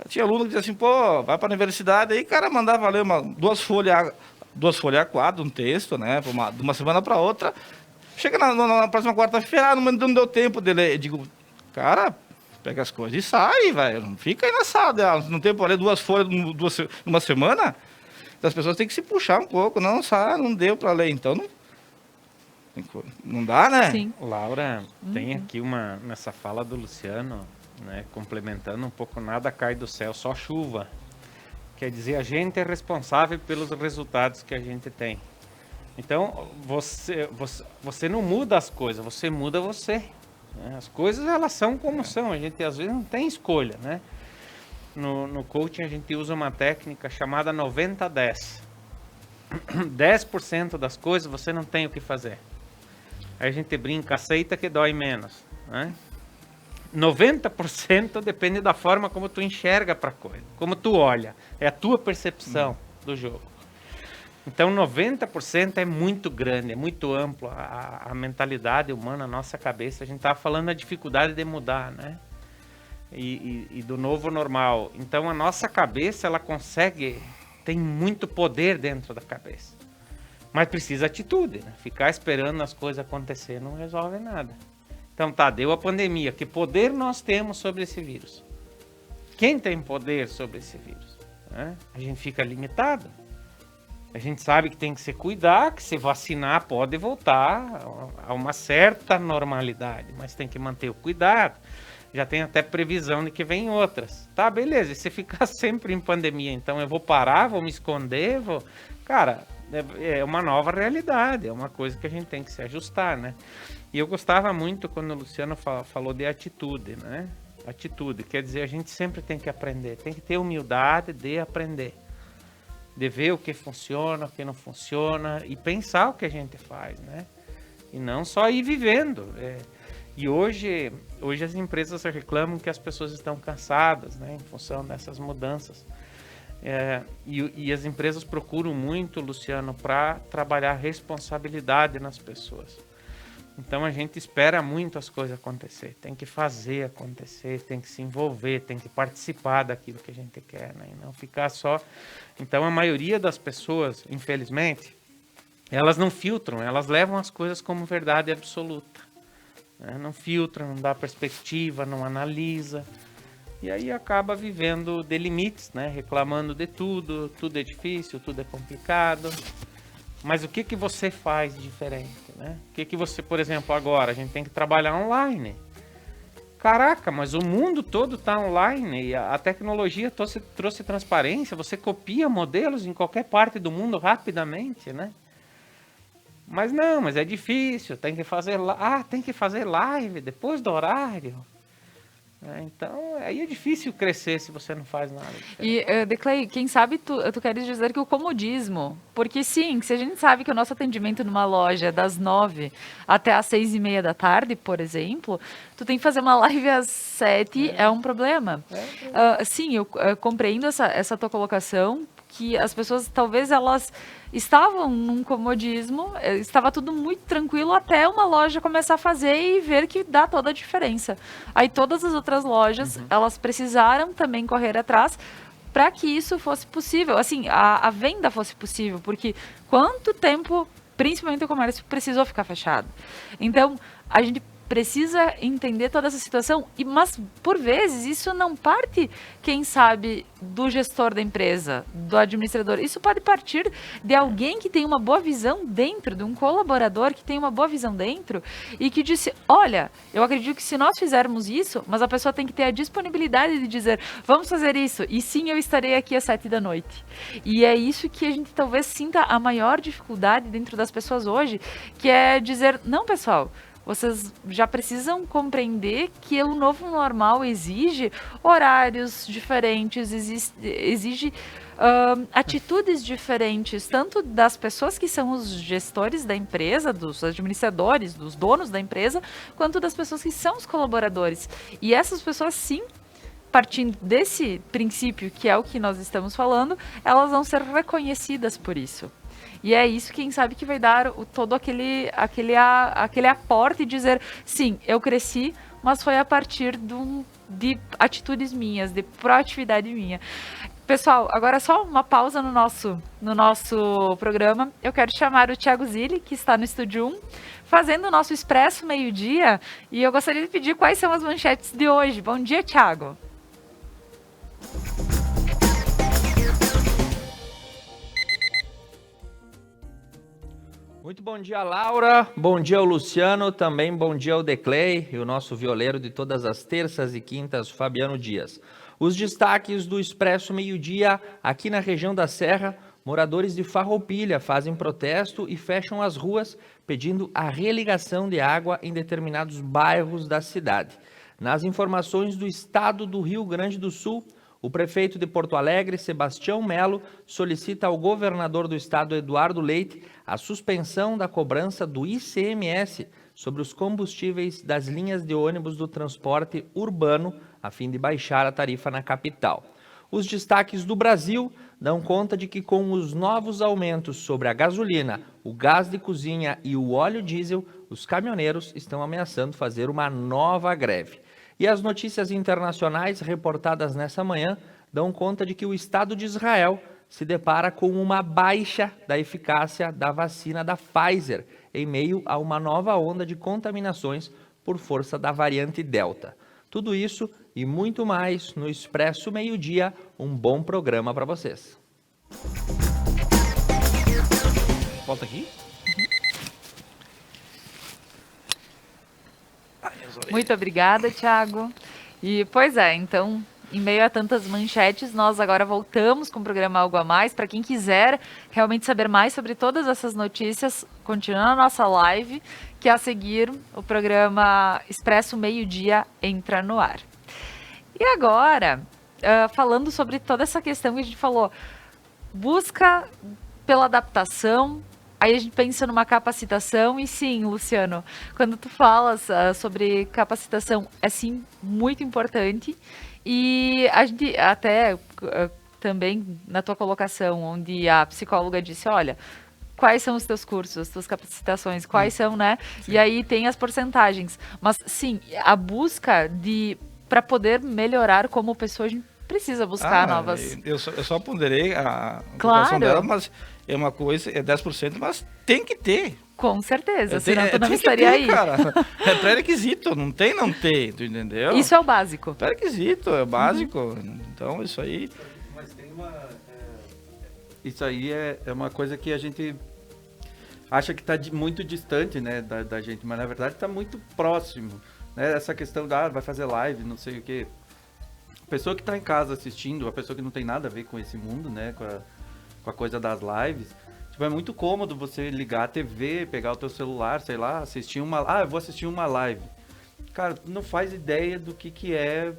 Tinha aluno que dizia assim, pô, vai para a universidade, aí o cara mandava ler duas folhas A4, um texto, né? De uma semana para outra. Chega na próxima quarta-feira, não deu tempo dele. Eu digo, cara, pega as coisas e sai, velho. Não fica aí na sala de aula. Não tem para ler duas folhas numa semana. Então as pessoas têm que se puxar um pouco. Não deu para ler, então não dá, né? Sim. Laura, tem aqui nessa fala do Luciano, né, complementando um pouco, nada cai do céu, só chuva. Quer dizer, a gente é responsável pelos resultados que a gente tem. Então, você não muda as coisas, você muda você. Né? As coisas, elas são como são, a gente às vezes não tem escolha, né? No coaching a gente usa uma técnica chamada 90-10. 10% das coisas você não tem o que fazer. Aí a gente brinca, aceita que dói menos, né? 90% depende da forma como tu enxerga para a coisa, como tu olha, é a tua percepção do jogo. Então 90% é muito grande, é muito amplo a mentalidade humana, a nossa cabeça. A gente estava falando da dificuldade de mudar, né? E do novo normal. Então a nossa cabeça, ela tem muito poder dentro da cabeça. Mas precisa atitude, né? Ficar esperando as coisas acontecer não resolve nada. Então deu a pandemia. Que poder nós temos sobre esse vírus? Quem tem poder sobre esse vírus? Né? A gente fica limitado. A gente sabe que tem que se cuidar, que se vacinar pode voltar a uma certa normalidade, mas tem que manter o cuidado. Já tem até previsão de que vem outras. Tá, beleza, e se ficar sempre em pandemia, então eu vou parar, vou me esconder, Cara, é uma nova realidade, é uma coisa que a gente tem que se ajustar, né? E eu gostava muito quando o Luciano falou de atitude, né? Atitude, quer dizer, a gente sempre tem que aprender, tem que ter humildade de aprender. De ver o que funciona, o que não funciona e pensar o que a gente faz, né? E não só ir vivendo. E hoje as empresas reclamam que as pessoas estão cansadas, né? Em função dessas mudanças. E as empresas procuram muito, Luciano, para trabalhar responsabilidade nas pessoas. Então a gente espera muito as coisas acontecer, tem que fazer acontecer, tem que se envolver, tem que participar daquilo que a gente quer, né? E não ficar só... Então a maioria das pessoas, infelizmente, elas não filtram, elas levam as coisas como verdade absoluta, né? Não filtram, não dá perspectiva, não analisa, E aí acaba vivendo de limites, né? Reclamando de tudo, tudo é difícil, tudo é complicado. Mas o que que você faz de diferente, né? O que que você, por exemplo, agora a gente tem que trabalhar online. Caraca, mas o mundo todo está online e a tecnologia trouxe transparência. Você copia modelos em qualquer parte do mundo rapidamente, né? Mas não, mas é difícil, tem que fazer live depois do horário. Então, aí é difícil crescer se você não faz nada. E, Declay, quem sabe tu queres dizer que o comodismo, porque sim, se a gente sabe que o nosso atendimento numa loja é das 9 até às 6:30 da tarde, por exemplo, tu tem que fazer uma live às 7, é um problema. Sim, eu compreendo essa tua colocação, que as pessoas, talvez elas estavam num comodismo, estava tudo muito tranquilo até uma loja começar a fazer e ver que dá toda a diferença. Aí todas as outras lojas, elas precisaram também correr atrás para que isso fosse possível, assim, a venda fosse possível, porque quanto tempo, principalmente o comércio, precisou ficar fechado. Então, a gente precisa entender toda essa situação, mas por vezes isso não parte, quem sabe, do gestor da empresa, do administrador. Isso pode partir de alguém que tem uma boa visão dentro, de um colaborador que tem uma boa visão dentro e que disse, olha, eu acredito que se nós fizermos isso, mas a pessoa tem que ter a disponibilidade de dizer, vamos fazer isso, e sim, eu estarei aqui às 7 da noite. E é isso que a gente talvez sinta a maior dificuldade dentro das pessoas hoje, que é dizer, não, pessoal, vocês já precisam compreender que o novo normal exige horários diferentes, exige atitudes diferentes, tanto das pessoas que são os gestores da empresa, dos administradores, dos donos da empresa, quanto das pessoas que são os colaboradores. E essas pessoas, sim, partindo desse princípio, que é o que nós estamos falando, elas vão ser reconhecidas por isso. E é isso, quem sabe, que vai dar todo aquele aporte e dizer, sim, eu cresci, mas foi a partir de atitudes minhas, de proatividade minha. Pessoal, agora só uma pausa no nosso programa. Eu quero chamar o Thiago Zilli, que está no Estúdio 1, fazendo o nosso Expresso Meio-Dia. E eu gostaria de pedir quais são as manchetes de hoje. Bom dia, Thiago. Muito bom dia, Laura. Bom dia ao Luciano. Também bom dia ao Declay e o nosso violeiro de todas as terças e quintas, Fabiano Dias. Os destaques do Expresso Meio-Dia aqui na região da Serra. Moradores de Farroupilha fazem protesto e fecham as ruas pedindo a religação de água em determinados bairros da cidade. Nas informações do estado do Rio Grande do Sul, o prefeito de Porto Alegre, Sebastião Melo, solicita ao governador do estado, Eduardo Leite, a suspensão da cobrança do ICMS sobre os combustíveis das linhas de ônibus do transporte urbano, a fim de baixar a tarifa na capital. Os destaques do Brasil dão conta de que, com os novos aumentos sobre a gasolina, o gás de cozinha e o óleo diesel, os caminhoneiros estão ameaçando fazer uma nova greve. E as notícias internacionais reportadas nessa manhã dão conta de que o Estado de Israel se depara com uma baixa da eficácia da vacina da Pfizer, em meio a uma nova onda de contaminações por força da variante Delta. Tudo isso e muito mais no Expresso Meio-Dia. Um bom programa para vocês. Volta aqui. Muito obrigada, Thiago. E, pois é, então, em meio a tantas manchetes, nós agora voltamos com o programa Algo a Mais. Para quem quiser realmente saber mais sobre todas essas notícias, continua a nossa live, que a seguir o programa Expresso Meio-Dia entra no ar. E agora, falando sobre toda essa questão que a gente falou, busca pela adaptação. Aí a gente pensa numa capacitação e sim, Luciano, quando tu falas sobre capacitação, é sim muito importante. E a gente até também na tua colocação, onde a psicóloga disse, olha, quais são os teus cursos, as tuas capacitações, quais são, né? Sim. E aí tem as porcentagens. Mas sim, a busca para poder melhorar como pessoa, a gente precisa buscar novas... Eu só ponderei a claro. dela, mas é uma coisa, é 10%, mas tem que ter. Com certeza, senão tu tem não que estaria ter, aí. cara. É pré-requisito, não tem, tu entendeu? Isso é o básico. Pré-requisito, é o básico. Então, isso aí... Mas tem isso aí é uma coisa que a gente acha que está muito distante, né, da gente, mas na verdade está muito próximo, né? Essa questão vai fazer live, não sei o quê. A pessoa que está em casa assistindo, a pessoa que não tem nada a ver com esse mundo, né, com a coisa das lives, tipo, é muito cômodo você ligar a TV, pegar o teu celular, sei lá, assistir eu vou assistir uma live. Cara, tu não faz ideia do que é,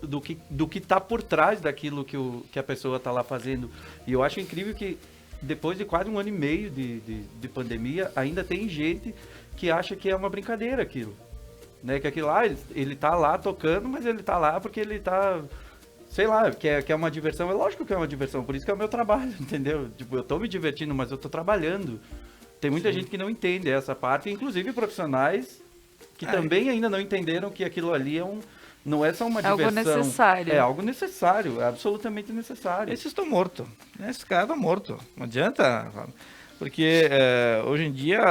do que tá por trás daquilo que a pessoa tá lá fazendo. E eu acho incrível que depois de quase 1 ano e meio de pandemia, ainda tem gente que acha que é uma brincadeira aquilo. Né? Que aquilo lá, ele tá lá tocando, mas ele tá lá porque ele tá... Sei lá, que é uma diversão. É lógico que é uma diversão, por isso que é o meu trabalho, entendeu? Tipo, eu tô me divertindo, mas eu tô trabalhando. Tem muita gente que não entende essa parte, inclusive profissionais que também ainda não entenderam que aquilo ali não é só uma diversão. Algo necessário. É algo necessário, é absolutamente necessário. Esses estão mortos. Esse cara tá morto. Não adianta. Porque hoje em dia,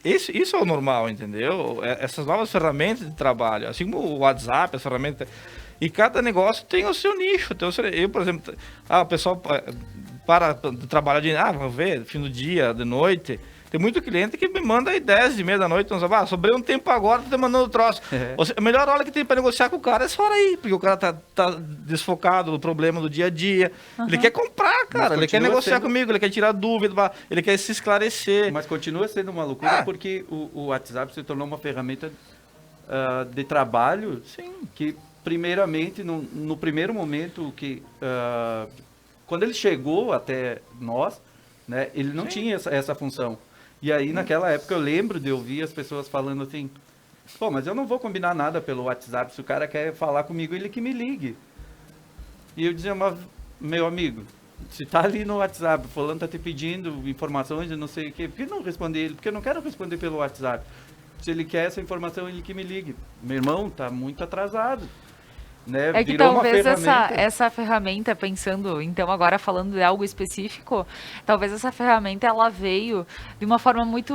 isso é o normal, entendeu? Essas novas ferramentas de trabalho, assim como o WhatsApp, as ferramentas... E cada negócio tem o seu nicho. Eu, por exemplo, o pessoal para de trabalhar vamos ver, fim do dia, de noite. Tem muito cliente que me manda aí 10h30 da noite, então, sobrei um tempo agora, tô te mandando troço. A melhor hora que tem para negociar com o cara é essa hora aí, porque o cara tá desfocado do problema do dia a dia. Ele quer comprar, cara, ele quer negociar comigo, ele quer tirar dúvida, ele quer se esclarecer. Mas continua sendo uma loucura porque o WhatsApp se tornou uma ferramenta de trabalho. Sim. Que primeiramente, no primeiro momento que quando ele chegou até nós, né, ele não tinha essa função. E aí, naquela época, eu lembro de ouvir as pessoas falando assim, pô, mas eu não vou combinar nada pelo WhatsApp, se o cara quer falar comigo, ele que me ligue. E eu dizia, mas, meu amigo, se tá ali no WhatsApp, fulano tá te pedindo informações e não sei o quê, por que não responder ele? Porque eu não quero responder pelo WhatsApp. Se ele quer essa informação, ele que me ligue. Meu irmão, tá muito atrasado. Né? É que Virou talvez uma ferramenta. essa ferramenta, pensando, então agora falando de algo específico, talvez essa ferramenta ela veio de uma forma muito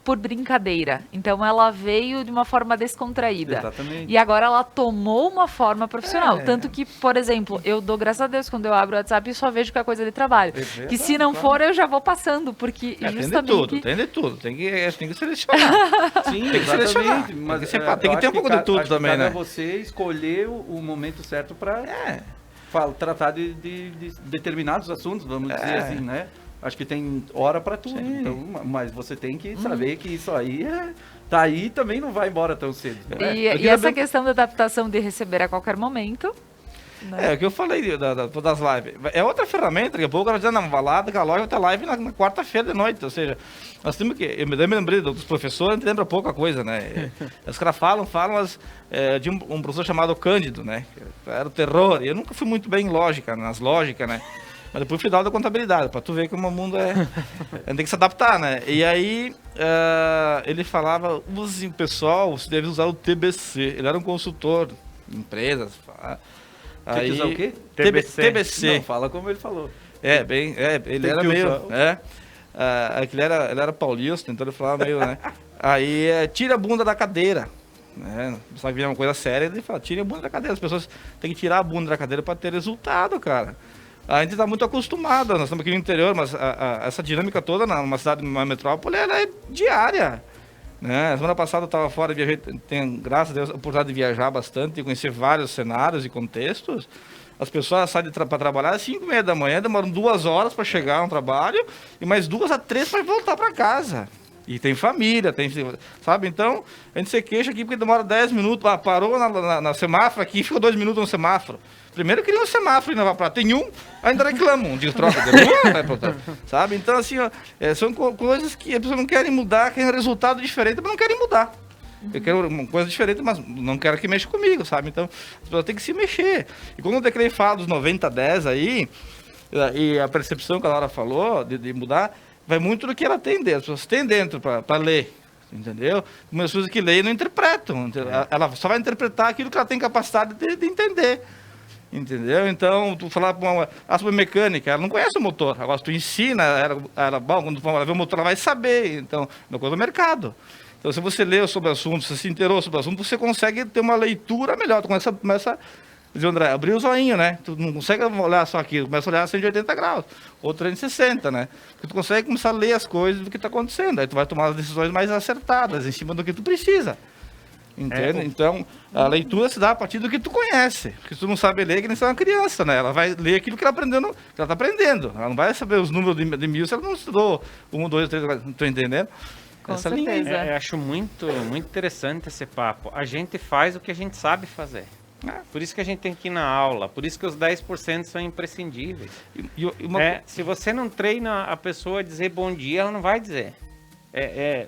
por brincadeira. Então ela veio de uma forma descontraída. Exatamente. E agora ela tomou uma forma profissional. Tanto que, por exemplo, eu dou graças a Deus quando eu abro o WhatsApp e só vejo que é coisa de trabalho. Que se não for, eu já vou passando, porque justamente... Tem de tudo. Tem que selecionar. Sim, tem que selecionar. Mas tem que ter um pouco de tudo também, né? Você escolher o momento certo para tratar de determinados assuntos, vamos dizer assim, né? Acho que tem hora para tudo. Então, mas você tem que saber que isso aí tá aí e também não vai embora tão cedo. Né? E essa questão da adaptação de receber a qualquer momento... Né? É o que eu falei das lives. É outra ferramenta, daqui a pouco ela diz, não, vai lá, a loja vai ter live na quarta-feira de noite. Ou seja, nós temos que. Eu me lembrei dos professores, a gente lembra pouca coisa, né? Os caras falam, mas de um professor chamado Cândido, né? Era o terror. E eu nunca fui muito bem em lógica, nas lógicas, né? Mas depois fui dar da contabilidade, pra tu ver como o mundo é. A gente tem que se adaptar, né? E aí ele falava, pessoal, você deve usar o TBC. Ele era um consultor de empresas. Você quer usar o quê? TBC. Não, fala como ele falou. Ele era meio... ele era paulista, então ele falava meio, né? Aí, tira a bunda da cadeira. Né? Sabe que é uma coisa séria, ele fala, tira a bunda da cadeira. As pessoas têm que tirar a bunda da cadeira para ter resultado, cara. A gente está muito acostumado, nós estamos aqui no interior, mas essa dinâmica toda numa cidade, numa metrópole, ela é diária. Né? Semana passada eu estava fora, viajei, tenho, graças a Deus, a oportunidade de viajar bastante e conhecer vários cenários e contextos. As pessoas saem para trabalhar às 5h30 da manhã, demoram 2 horas para chegar no trabalho e mais 2 a 3 para voltar para casa. E tem família, sabe? Então, a gente se queixa aqui porque demora 10 minutos, parou na semáforo aqui, ficou 2 minutos no semáforo. Primeiro queria um semáforo e não vai para tem um, ainda reclamam de troca de sabe? Então, assim, são coisas que as pessoas não querem mudar, querem um resultado diferente, mas não querem mudar. Eu quero uma coisa diferente, mas não quero que mexa comigo, sabe? Então, as pessoas têm que se mexer. E quando o Declei fala dos 90-10 aí, e a percepção que a Laura falou de mudar, vai muito do que ela tem dentro. As pessoas têm dentro para ler, entendeu? Umas pessoas que leem não interpretam. Ela só vai interpretar aquilo que ela tem capacidade de entender. Entendeu? Então, tu falar para uma mecânica, ela não conhece o motor. Agora, se tu ensina, ela bom, quando ela ver o motor, ela vai saber. Então, é uma coisa do mercado. Então, se você leu sobre o assunto, se inteirou sobre o assunto, você consegue ter uma leitura melhor. Tu começa dizer, André, abrir o zoinho, né? Tu não consegue olhar só aqui, começa a olhar a 180 graus, ou 360, né? Porque tu consegue começar a ler as coisas do que está acontecendo. Aí tu vai tomar as decisões mais acertadas, em cima do que tu precisa. Entende? Então, a leitura se dá a partir do que tu conhece. Porque se tu não sabe ler, que nem se é uma criança, né? Ela vai ler aquilo que ela está aprendendo. Ela não vai saber os números de 1000 se ela não estudou 1, 2, 3, 4. Não estou entendendo? Com Essa certeza. linha. Eu acho muito interessante esse papo. A gente faz o que a gente sabe fazer. Por isso que a gente tem que ir na aula. Por isso que os 10% são imprescindíveis. Se você não treina a pessoa a dizer bom dia, ela não vai dizer.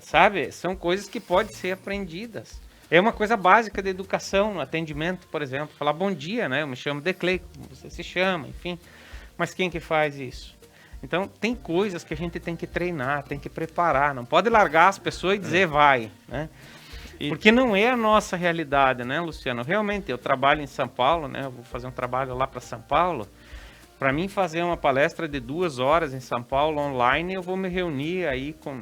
Sabe? São coisas que podem ser aprendidas. É uma coisa básica da educação, no atendimento, por exemplo. Falar bom dia, né? Eu me chamo Declay, como você se chama, enfim. Mas quem que faz isso? Então, tem coisas que a gente tem que treinar, tem que preparar. Não pode largar as pessoas e dizer vai, né? Porque não é a nossa realidade, né, Luciano? Realmente, eu trabalho em São Paulo, né? Eu vou fazer um trabalho lá para São Paulo. Para mim, fazer uma palestra de 2 horas em São Paulo, online, eu vou me reunir aí com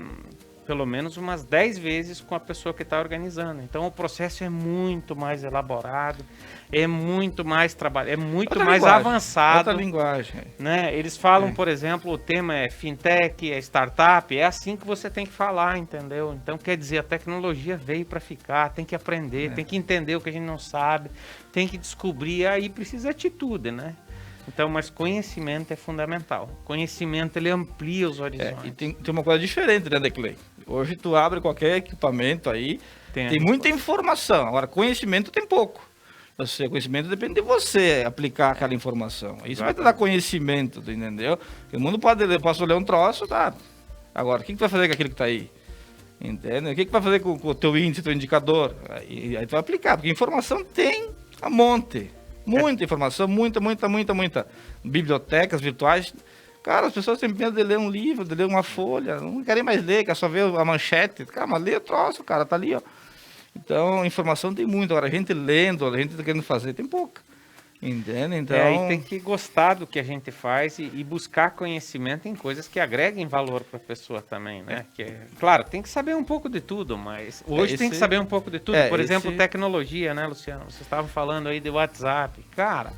pelo menos umas 10 vezes com a pessoa que está organizando. Então, o processo é muito mais elaborado, é muito mais trabalho, é muito outra mais linguagem, avançado. Outra linguagem. Né? Eles falam, por exemplo, o tema é fintech, é startup, é assim que você tem que falar, entendeu? Então, quer dizer, a tecnologia veio para ficar, tem que aprender, tem que entender o que a gente não sabe, tem que descobrir, aí precisa de atitude, né? Então, mas conhecimento é fundamental. Conhecimento, ele amplia os horizontes. E tem uma coisa diferente, né, Declay? Hoje tu abre qualquer equipamento aí, tem muita informação. Agora, conhecimento tem pouco. Conhecimento depende de você aplicar aquela informação. Isso vai te dar conhecimento, tu entendeu? Porque o mundo posso ler um troço, tá? Agora, o que tu vai fazer com aquilo que está aí? Entende? O que tu vai fazer com o teu índice, teu indicador? Aí tu vai aplicar, porque informação tem a monte. Muita informação, muita. Bibliotecas virtuais. Cara, as pessoas têm medo de ler um livro, de ler uma folha. Não querem mais ler, quer só ver a manchete. Cara, mas lê o troço, cara, tá ali, ó. Então, informação tem muito. Agora, a gente lendo, a gente tá querendo fazer, tem pouca. Entende? Então... e tem que gostar do que a gente faz e buscar conhecimento em coisas que agreguem valor para a pessoa também, né? Claro, tem que saber um pouco de tudo, mas hoje tem que saber um pouco de tudo. Por exemplo, tecnologia, né, Luciano? Vocês estavam falando aí de WhatsApp. Cara,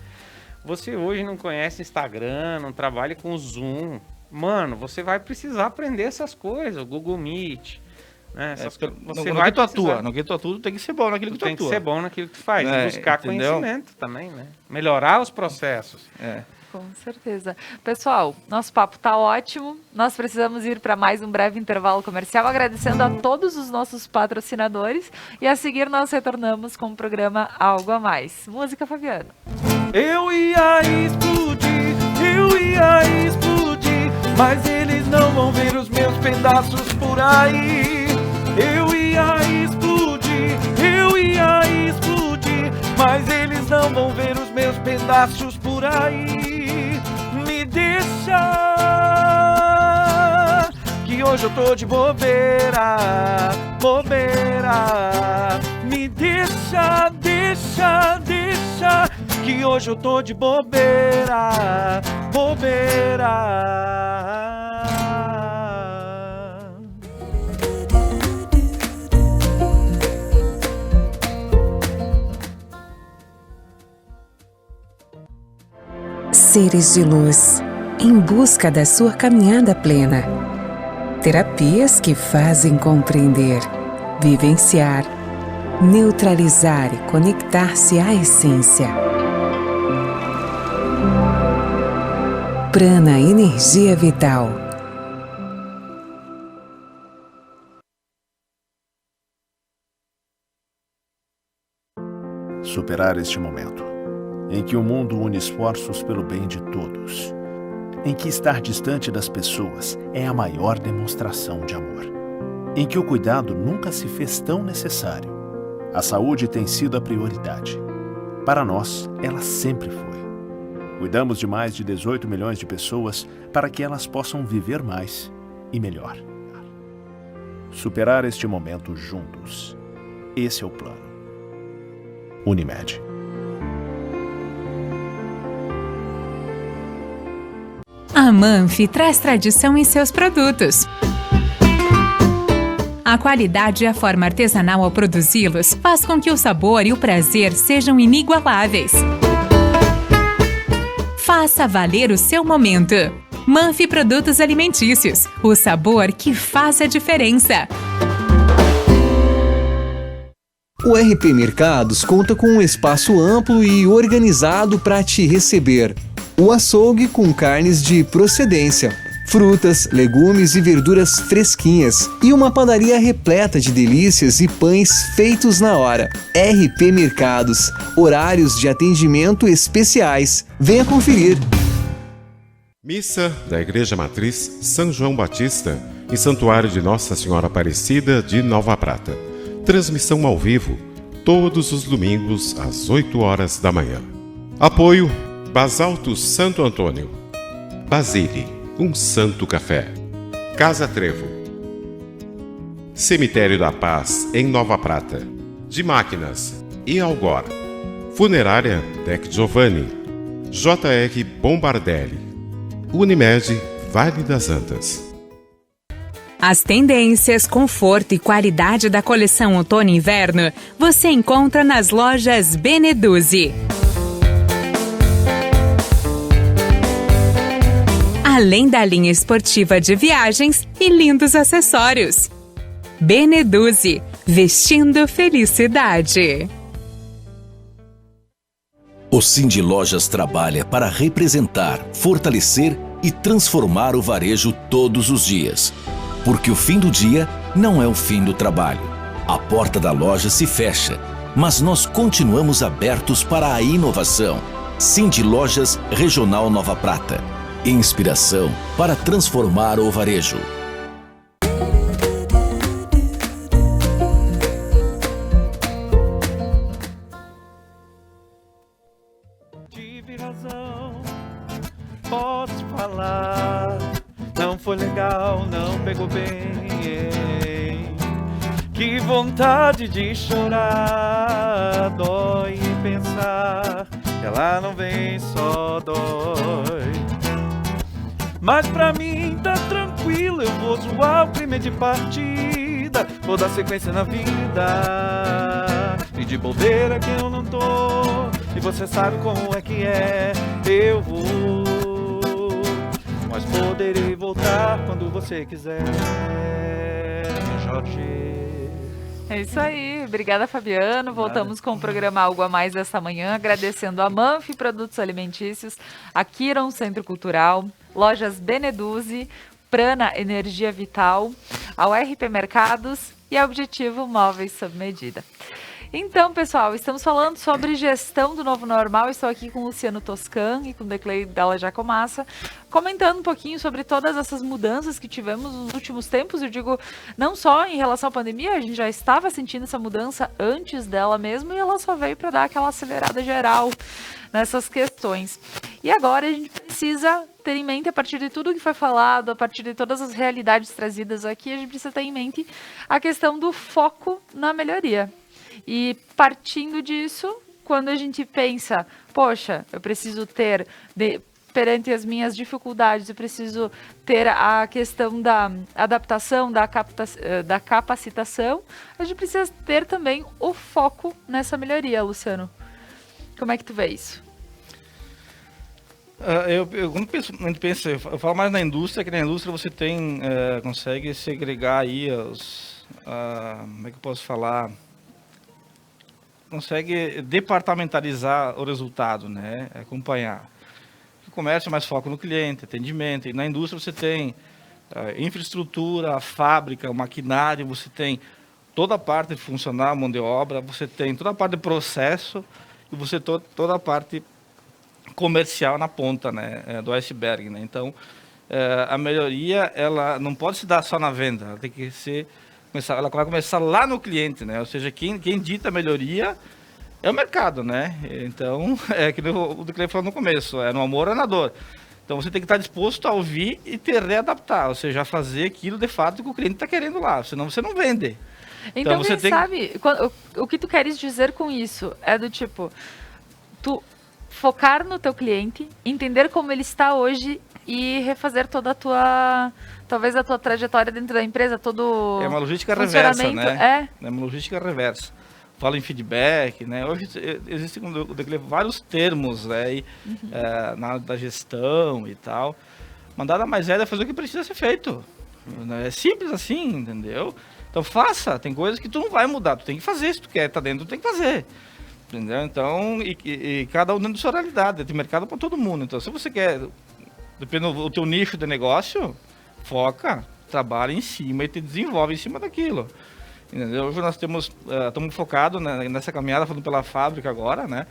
você hoje não conhece Instagram, não trabalha com Zoom. Mano, você vai precisar aprender essas coisas, o Google Meet. Né? No que tu atua, tem que ser bom naquilo que tu atua. Tem que ser bom naquilo que tu faz. E buscar conhecimento também, né? Melhorar os processos. Com certeza. Pessoal, nosso papo tá ótimo. Nós precisamos ir para mais um breve intervalo comercial, agradecendo a todos os nossos patrocinadores. E a seguir nós retornamos com o programa Algo a Mais. Música, Fabiano. Eu ia explodir, mas eles não vão ver os meus pedaços por aí. Eu ia explodir, mas eles não vão ver os meus pedaços por aí. Me deixa, que hoje eu tô de bobeira. Me deixa, que hoje eu tô de bobeira. Seres de luz, em busca da sua caminhada plena. Terapias que fazem compreender, vivenciar, neutralizar e conectar-se à essência. Prana Energia Vital. Superar este momento, em que o mundo une esforços pelo bem de todos, em que estar distante das pessoas é a maior demonstração de amor, em que o cuidado nunca se fez tão necessário. A saúde tem sido a prioridade. Para nós, ela sempre foi. Cuidamos de mais de 18 milhões de pessoas para que elas possam viver mais e melhor. Superar este momento juntos. Esse é o plano. Unimed. A Manfi traz tradição em seus produtos. A qualidade e a forma artesanal ao produzi-los faz com que o sabor e o prazer sejam inigualáveis. Faça valer o seu momento. Manfi Produtos Alimentícios, o sabor que faz a diferença. O RP Mercados conta com um espaço amplo e organizado para te receber. O açougue com carnes de procedência, frutas, legumes e verduras fresquinhas e uma padaria repleta de delícias e pães feitos na hora. RP Mercados, horários de atendimento especiais. Venha conferir. Missa da Igreja Matriz São João Batista, em Santuário de Nossa Senhora Aparecida de Nova Prata. Transmissão ao vivo, todos os domingos às 8 horas da manhã. Apoio Basalto Santo Antônio, Basile, um santo café, Casa Trevo, Cemitério da Paz em Nova Prata, de Máquinas e Algor, Funerária Dec Giovanni, JR Bombardelli, Unimed Vale das Antas. As tendências, conforto e qualidade da coleção outono e inverno você encontra nas lojas Beneduzzi. Além da linha esportiva de viagens e lindos acessórios. Beneduzzi, vestindo felicidade. O Cindy Lojas trabalha para representar, fortalecer e transformar o varejo todos os dias. Porque o fim do dia não é o fim do trabalho. A porta da loja se fecha, mas nós continuamos abertos para a inovação. Cindy Lojas Regional Nova Prata. Inspiração para transformar o varejo. Tive razão, posso falar. Não foi legal, não pegou bem. Que vontade de chorar. Dói pensar, ela não vem, só dói. Mas pra mim tá tranquilo, eu vou zoar o crime de partida. Vou dar sequência na vida. E de bobeira que eu não tô. E você sabe como é que é. Eu vou, mas poderei voltar quando você quiser. Jorge. É isso aí, obrigada Fabiano, voltamos com o programa Algo a Mais esta manhã, agradecendo a Manfi Produtos Alimentícios, a Kiron Centro Cultural, Lojas Beneduzzi, Prana Energia Vital, ao RP Mercados e ao Objetivo Móveis sob Medida. Então, pessoal, estamos falando sobre gestão do novo normal. Estou aqui com o Luciano Toscan e com o Declei Dalla Giacomassa, comentando um pouquinho sobre todas essas mudanças que tivemos nos últimos tempos. Eu digo, não só em relação à pandemia, a gente já estava sentindo essa mudança antes dela mesmo e ela só veio para dar aquela acelerada geral nessas questões. E agora a gente precisa ter em mente, a partir de tudo que foi falado, a partir de todas as realidades trazidas aqui, a gente precisa ter em mente a questão do foco na melhoria. E partindo disso, quando a gente pensa, poxa, eu preciso ter, perante as minhas dificuldades, eu preciso ter a questão da adaptação, da capacitação, a gente precisa ter também o foco nessa melhoria, Luciano. Como é que tu vê isso? Quando penso, eu falo mais na indústria, que na indústria você consegue segregar aí como é que eu posso falar? Consegue departamentalizar o resultado, né? Acompanhar. O comércio é mais foco no cliente, atendimento. E na indústria você tem infraestrutura, a fábrica, o maquinário, você tem toda a parte funcional, mão de obra, você tem toda a parte de processo e você toda a parte comercial na ponta, né? Do iceberg, né? Então, a melhoria, ela não pode se dar só na venda, ela tem que ser... Ela vai começar lá no cliente, né? Ou seja, quem dita a melhoria é o mercado, né? Então, é que o Declei falou no começo, é no amor ou na dor. Então, você tem que estar disposto a ouvir e te readaptar, ou seja, fazer aquilo de fato que o cliente está querendo lá, senão você não vende. Então você sabe, o que tu queres dizer com isso é do tipo, tu focar no teu cliente, entender como ele está hoje e refazer toda a tua, talvez a tua trajetória dentro da empresa, todo É uma logística reversa, né? É. É uma logística reversa. Fala em feedback, né? Hoje existem vários termos, né? Na área da gestão e tal. Mas nada mais é fazer o que precisa ser feito. É simples assim, entendeu? Então faça, tem coisas que tu não vai mudar, tu tem que fazer, se tu quer estar dentro, tu tem que fazer. Entendeu? Então, e cada um dentro da sua realidade, tem mercado para todo mundo. Então, se você quer, depende do teu nicho de negócio, foca, trabalha em cima e te desenvolve em cima daquilo. Entendeu? Hoje nós estamos focados nessa caminhada, falando pela fábrica agora, né?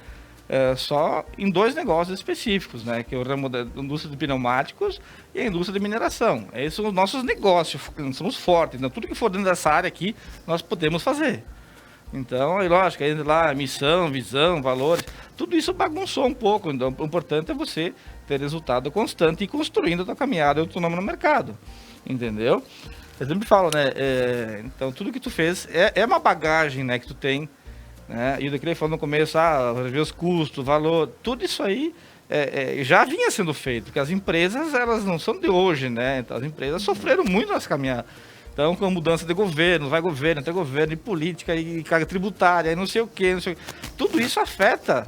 Só em 2 negócios específicos, né? Que é o ramo da indústria de pneumáticos e a indústria de mineração. Esses são os nossos negócios, somos fortes. Então, tudo que for dentro dessa área aqui, nós podemos fazer. Então, é lógico, aí lá, missão, visão, valores, tudo isso bagunçou um pouco. Então, o importante é você ter resultado constante e construindo a tua caminhada autônoma no mercado. Entendeu? Eu sempre falo, né? Então, tudo que tu fez é uma bagagem, né, que tu tem. Né? E o Declei falou no começo, ver os custos, valor, tudo isso aí já vinha sendo feito, porque as empresas, elas não são de hoje, né? Então, as empresas sofreram muito nessa caminhada. Então, com a mudança de governo, vai governo, até governo, e política, e carga tributária, e não sei o quê, tudo isso afeta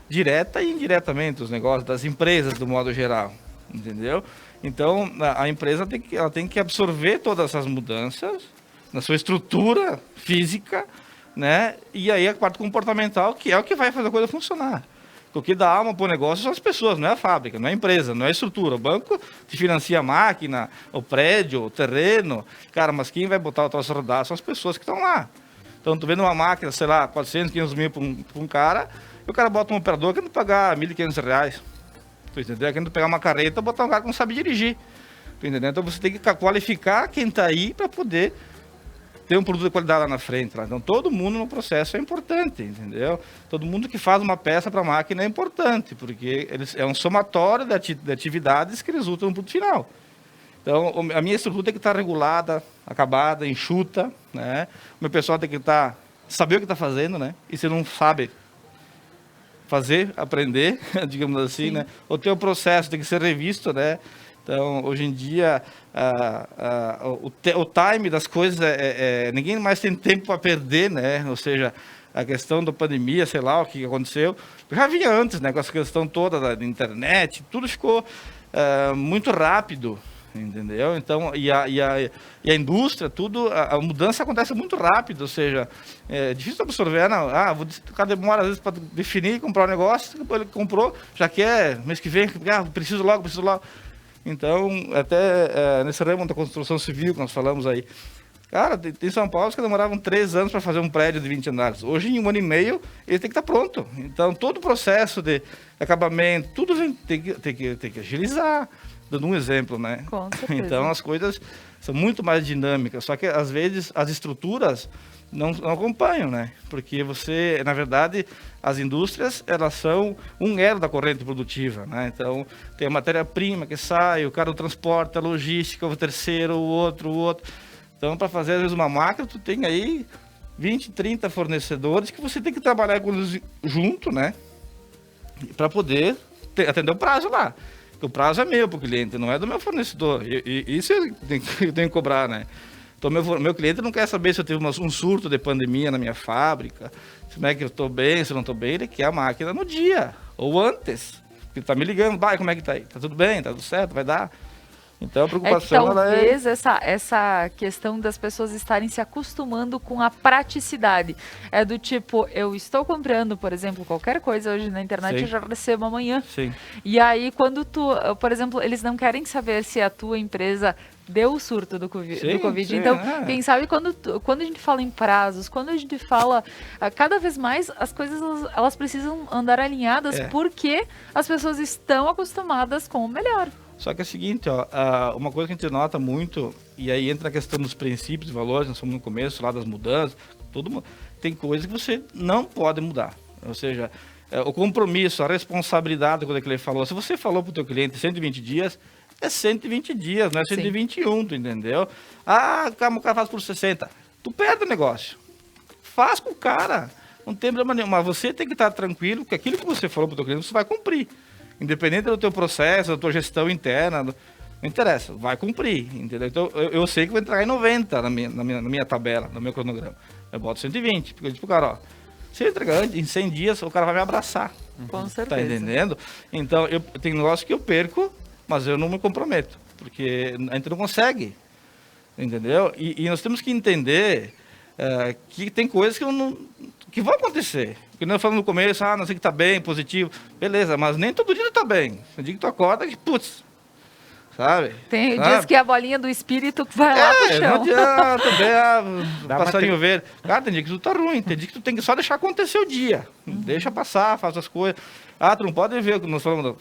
direta e indiretamente os negócios das empresas, do modo geral, entendeu? Então, a empresa tem que absorver todas essas mudanças na sua estrutura física, né? E aí a parte comportamental, que é o que vai fazer a coisa funcionar. O que dá alma para o negócio são as pessoas, não é a fábrica, não é a empresa, não é a estrutura. O banco te financia a máquina, o prédio, o terreno. Cara, mas quem vai botar o troço a rodar são as pessoas que estão lá. Então, tu vendo uma máquina, sei lá, 400, 500 mil para um cara, e o cara bota um operador querendo pagar R$1.500. Tu entendeu? Querendo pegar uma carreta, botar um cara que não sabe dirigir. Tu entendeu? Então, você tem que qualificar quem está aí para poder ter um produto de qualidade lá na frente. Então, todo mundo no processo é importante, entendeu? Todo mundo que faz uma peça para a máquina é importante, porque é um somatório de atividades que resultam no produto final. Então, a minha estrutura tem que estar regulada, acabada, enxuta, né? O meu pessoal tem que saber o que está fazendo, né? E se não sabe fazer, aprender, digamos assim, né? O teu processo tem que ser revisto, né? Então, hoje em dia, o time das coisas, ninguém mais tem tempo para perder, né? Ou seja, a questão da pandemia, sei lá o que aconteceu, já vinha antes, né? Com essa questão toda da internet, tudo ficou muito rápido, entendeu? Então, e a indústria, a mudança acontece muito rápido, ou seja, é difícil absorver, o cara demora às vezes para definir, comprar um negócio, ele comprou, já quer, mês que vem, preciso logo. Então, até nesse ramo da construção civil que nós falamos aí, cara, em São Paulo os que demoravam 3 anos para fazer um prédio de 20 andares. Hoje, em 1 ano e meio, ele tem que estar pronto. Então, todo o processo de acabamento, tudo tem que agilizar. Dando um exemplo, né? Com certeza. Então, as coisas são muito mais dinâmicas. Só que, às vezes, as estruturas não acompanham, né? Porque na verdade, as indústrias, elas são um elo da corrente produtiva, né? Então, tem a matéria-prima que sai, o cara do transporte, a logística, o terceiro, o outro. Então, para fazer, às vezes, uma máquina, tu tem aí 20, 30 fornecedores que você tem que trabalhar com eles junto, né? Para poder atender o prazo lá. O prazo é meu para o cliente, não é do meu fornecedor. E isso eu tenho que cobrar, né? Então, meu cliente não quer saber se eu tive um surto de pandemia na minha fábrica, como é que eu estou bem, se eu não estou bem. Ele quer a máquina no dia, ou antes. Ele está me ligando, como é que está aí? Está tudo bem, está tudo certo, vai dar. Então, a preocupação talvez essa questão das pessoas estarem se acostumando com a praticidade. É do tipo, eu estou comprando, por exemplo, qualquer coisa hoje na internet, Sim. eu já recebo amanhã. Sim. E aí, quando por exemplo, eles não querem saber se a tua empresa deu o surto do Covid. Sim, Então, quem sabe quando a gente fala em prazos, quando a gente fala, cada vez mais as coisas elas precisam andar alinhadas, porque as pessoas estão acostumadas com o melhor. Só que é o seguinte, uma coisa que a gente nota muito, e aí entra a questão dos princípios e valores, nós somos no começo lá das mudanças, tem coisas que você não pode mudar. Ou seja, o compromisso, a responsabilidade, quando ele falou, se você falou para o teu cliente 120 dias, é 120 dias, não é 121, tu entendeu? O cara faz por 60. Tu perde o negócio. Faz com o cara. Não tem problema nenhum. Mas você tem que estar tranquilo que aquilo que você falou para o teu cliente, você vai cumprir. independente do teu processo, da tua gestão interna, não interessa, vai cumprir, entendeu? Então, eu sei que vou entregar em 90 na minha tabela, no meu cronograma. Eu boto 120, porque eu digo pro cara, ó, se eu entregar em 100 dias, o cara vai me abraçar. Com certeza. Tá entendendo? Então, eu tenho negócio que eu perco, mas eu não me comprometo, porque a gente não consegue, entendeu? E nós temos que entender que tem coisas que vão acontecer. Porque nós falamos no começo, não sei que tá bem, positivo, beleza, mas nem todo dia tá bem. No dia que tu acorda, que putz, sabe? Tem dias que a bolinha do espírito vai lá pro chão. Não adianta, passarinho verde. Cara, tem dia que tu tá ruim, tem dia que tu tem que só deixar acontecer o dia. Deixa passar, faz as coisas. Tu não pode ver, nós falamos,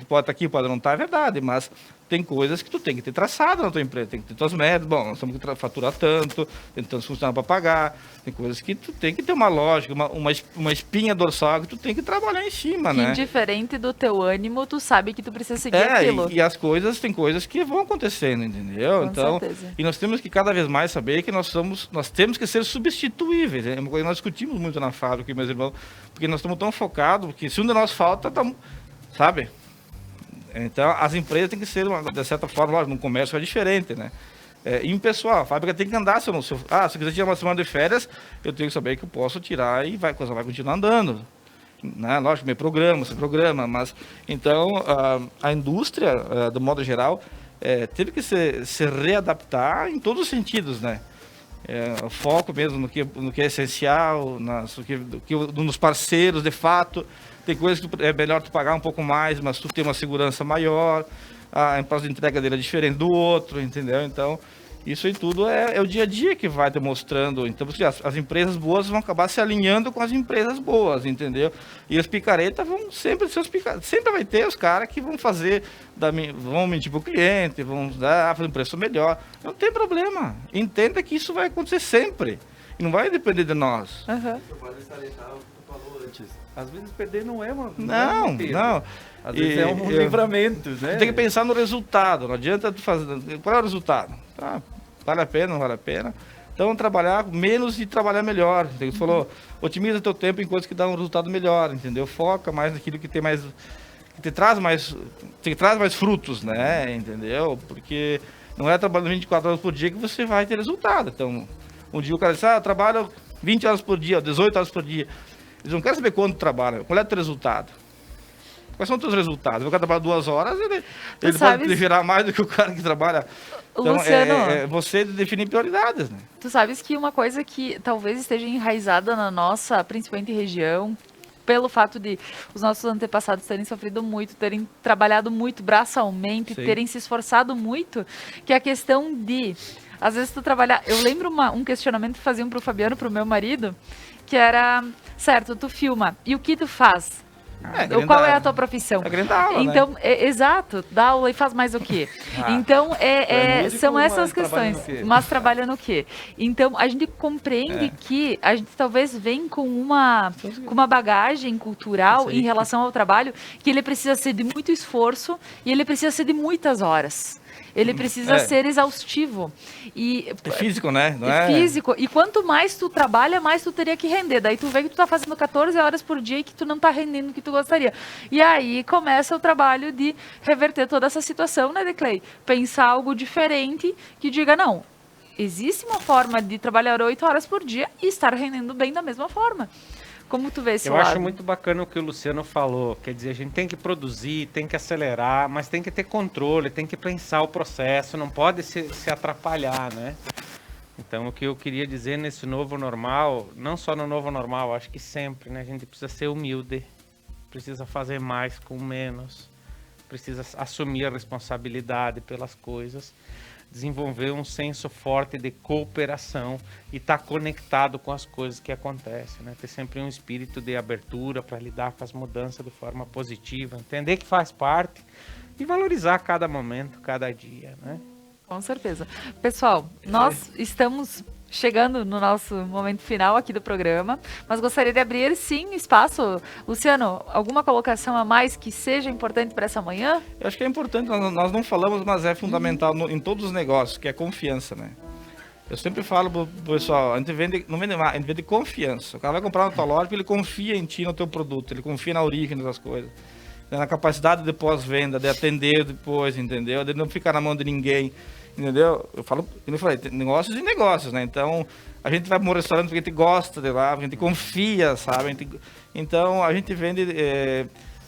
pode estar aqui, pode não estar, é verdade, mas tem coisas que tu tem que ter traçado na tua empresa, tem que ter tuas metas, bom, nós temos que faturar tanto, tem tantos funcionários para pagar, tem coisas que tu tem que ter uma lógica, uma espinha dorsal que tu tem que trabalhar em cima, né? Indiferente do teu ânimo, tu sabe que tu precisa seguir aquilo. E as coisas, tem coisas que vão acontecendo, entendeu? Com então, certeza. E nós temos que cada vez mais saber que nós temos que ser substituíveis, é uma coisa que nós discutimos muito na fábrica, meus irmãos, porque nós estamos tão focados, porque se um de nós falta, sabe? Então, as empresas têm que ser, de certa forma, lógico, no comércio é diferente, né? E o pessoal, a fábrica tem que andar. Se eu quiser tirar uma semana de férias, eu tenho que saber que eu posso tirar e a coisa vai continuar andando. Né? Lógico, meu programa, sem programa, mas... Então, a indústria, do modo geral, teve que se readaptar em todos os sentidos, né? O foco mesmo no que é essencial, nos parceiros, de fato. Tem coisas que é melhor tu pagar um pouco mais, mas tu tem uma segurança maior, a prazo de entrega dele é diferente do outro, entendeu? Então, isso aí tudo é o dia a dia que vai demonstrando. Então, as empresas boas vão acabar se alinhando com as empresas boas, entendeu? E os picaretas vão sempre ser os picaretas. Sempre vai ter os caras que vão vão mentir pro cliente, vão fazer um preço melhor. Não tem problema. Entenda que isso vai acontecer sempre. E não vai depender de nós. Uhum. Às vezes perder não é uma... Não. Às vezes é um livramento, né? Tu tem que pensar no resultado. Não adianta tu fazer... Qual é o resultado? Vale a pena, não vale a pena? Então, trabalhar menos e trabalhar melhor. Tu falou, otimiza teu tempo em coisas que dão um resultado melhor, entendeu? Foca mais naquilo que tem mais... Que te traz mais frutos, né? Entendeu? Porque não é trabalhando 24 horas por dia que você vai ter resultado. Então, um dia o cara diz, eu trabalho 20 horas por dia, 18 horas por dia. Eles não querem saber quanto trabalha, qual é o teu resultado. Quais são os teus resultados? O cara trabalha 2 horas, ele pode virar mais do que o cara que trabalha. Então, Luciano, você definir prioridades, né? Tu sabes que uma coisa que talvez esteja enraizada na nossa, principalmente região, pelo fato de os nossos antepassados terem sofrido muito, terem trabalhado muito braçalmente, terem se esforçado muito, que é a questão de, às vezes tu trabalhar... Eu lembro um questionamento que faziam pro Fabiano, pro meu marido, que era, certo, tu filma, e o que tu faz? Qual é a tua profissão? Então, né? Exato, dá aula e faz mais o quê? Então, músico, são essas mas questões. trabalha no quê? Mas trabalha no quê? Então, a gente compreende que a gente talvez vem com uma bagagem cultural em relação ao trabalho, que ele precisa ser de muito esforço e ele precisa ser de muitas horas. Ele precisa ser exaustivo. É físico, né? Não é físico. E quanto mais tu trabalha, mais tu teria que render. Daí tu vê que tu tá fazendo 14 horas por dia e que tu não tá rendendo o que tu gostaria. E aí começa o trabalho de reverter toda essa situação, né, Declay? Pensar algo diferente que diga, não, existe uma forma de trabalhar 8 horas por dia e estar rendendo bem da mesma forma. Como tu vê esse lado? Eu acho muito bacana o que o Luciano falou. Quer dizer, a gente tem que produzir, tem que acelerar, mas tem que ter controle, tem que pensar o processo, não pode se atrapalhar, né? Então, o que eu queria dizer nesse novo normal, não só no novo normal, acho que sempre, né? A gente precisa ser humilde, precisa fazer mais com menos, precisa assumir a responsabilidade pelas coisas, desenvolver um senso forte de cooperação e estar conectado com as coisas que acontecem, né? Ter sempre um espírito de abertura para lidar com as mudanças de forma positiva, entender que faz parte e valorizar cada momento, cada dia, né? Com certeza. Pessoal, nós estamos chegando no nosso momento final aqui do programa, mas gostaria de abrir, sim, espaço. Luciano, alguma colocação a mais que seja importante para essa manhã? Eu acho que é importante, nós não falamos, mas é fundamental em todos os negócios, que é confiança, né? Eu sempre falo pro pessoal, a gente não vende mais, a gente vende confiança. O cara vai comprar na tua loja porque ele confia em ti, no teu produto, ele confia na origem das coisas. na capacidade de pós-venda, de atender depois, entendeu? De não ficar na mão de ninguém, entendeu? Eu falo, como eu falei, tem negócios e negócios, né? Então, a gente vai para um restaurante porque a gente gosta de lá, porque a gente confia, sabe? Então, a gente vende...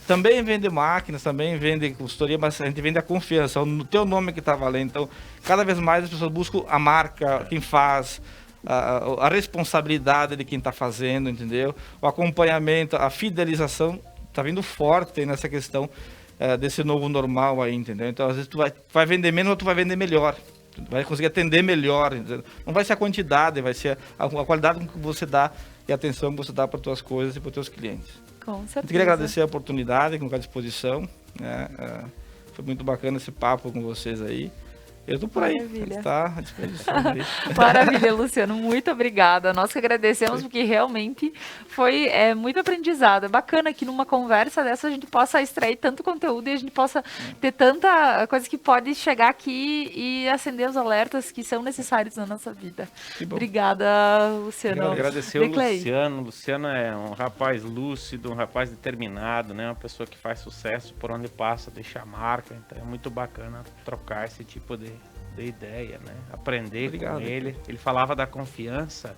também vende máquinas, também vende consultoria, mas a gente vende a confiança, o teu nome que está valendo. Então, cada vez mais as pessoas buscam a marca, quem faz, a responsabilidade de quem está fazendo, entendeu? O acompanhamento, a fidelização está vindo forte nessa questão desse novo normal aí, entendeu? Então, às vezes tu vai vender menos ou tu vai vender melhor. Tu vai conseguir atender melhor, entendeu? Não vai ser a quantidade, vai ser a qualidade que você dá e a atenção que você dá para as tuas coisas e para os teus clientes. Com certeza. Eu queria agradecer a oportunidade, colocar à disposição. Né? Foi muito bacana esse papo com vocês aí. Eu estou por aí, está à disposição. Maravilha, Luciano, muito obrigada. Nós que agradecemos, porque realmente foi muito aprendizado. É bacana que numa conversa dessa a gente possa extrair tanto conteúdo e a gente possa ter tanta coisa que pode chegar aqui e acender os alertas que são necessários na nossa vida. Obrigada, Luciano. Agradecer o Luciano. Luciano é um rapaz lúcido, um rapaz determinado, né? Uma pessoa que faz sucesso por onde passa, deixa a marca. Então é muito bacana trocar esse tipo de ideia, né? Aprender com ele. Ele falava da confiança.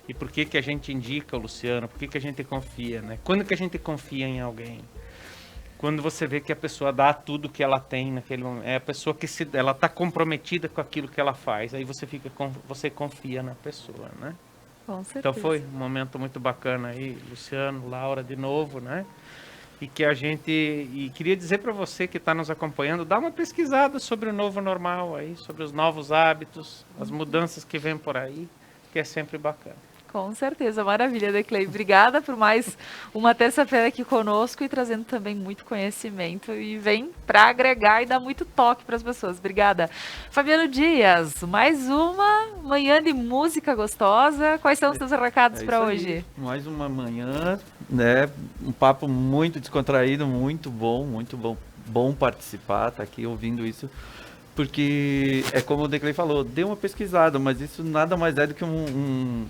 E por que a gente indica o Luciano? Por que a gente confia, né? Quando que a gente confia em alguém? Quando você vê que a pessoa dá tudo que ela tem naquele momento. É a pessoa que ela está comprometida com aquilo que ela faz. Aí você confia na pessoa, né? Com certeza. Então foi um momento muito bacana aí, Luciano, Laura de novo, né? E queria dizer para você que está nos acompanhando, dá uma pesquisada sobre o novo normal aí, sobre os novos hábitos, as mudanças que vêm por aí, que é sempre bacana. Com certeza, maravilha, Declei. Obrigada por mais uma terça-feira aqui conosco e trazendo também muito conhecimento e vem para agregar e dar muito toque para as pessoas. Obrigada. Fabiano Dias, mais uma manhã de música gostosa. Quais são os seus recados para hoje? Mais uma manhã, né? Um papo muito descontraído, muito bom participar, tá aqui ouvindo isso. Porque é como o Declei falou, deu uma pesquisada, mas isso nada mais é do que uma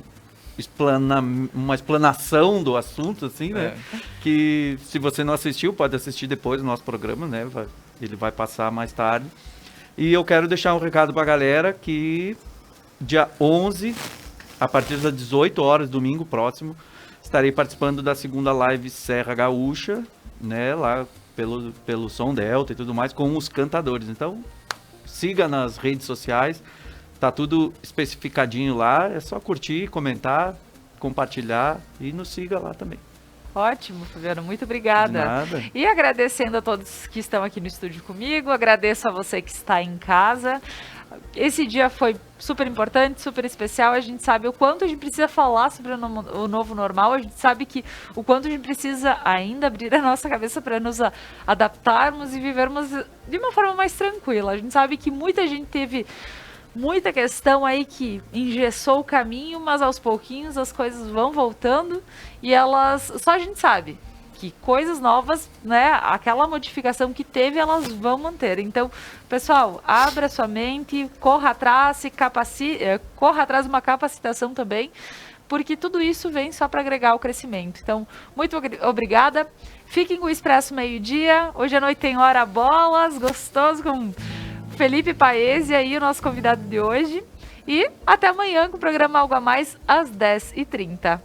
explanação do assunto, assim, né? Que se você não assistiu, pode assistir depois do nosso programa, né? Ele vai passar mais tarde. E eu quero deixar um recado pra galera que dia 11, a partir das 18 horas, domingo próximo, estarei participando da segunda live Serra Gaúcha, né? Lá pelo Som Delta e tudo mais, com os cantadores. Então, siga nas redes sociais. Tá tudo especificadinho lá, é só curtir, comentar, compartilhar e nos siga lá também. Ótimo, Fabiano, muito obrigada. Nada. E agradecendo a todos que estão aqui no estúdio comigo, agradeço a você que está em casa. Esse dia foi super importante, super especial, a gente sabe o quanto a gente precisa falar sobre o novo normal, a gente sabe que o quanto a gente precisa ainda abrir a nossa cabeça para nos adaptarmos e vivermos de uma forma mais tranquila. A gente sabe que muita gente teve muita questão aí que engessou o caminho, mas aos pouquinhos as coisas vão voltando e só a gente sabe que coisas novas, né, aquela modificação que teve, elas vão manter. Então, pessoal, abra sua mente, corra atrás, corra atrás de uma capacitação também, porque tudo isso vem só para agregar o crescimento. Então, muito obrigada. Fiquem com o Expresso Meio-Dia. Hoje à noite tem Hora Bolas, gostoso, com Felipe Paese aí, o nosso convidado de hoje. E até amanhã com o programa Algo a Mais, às 10h30.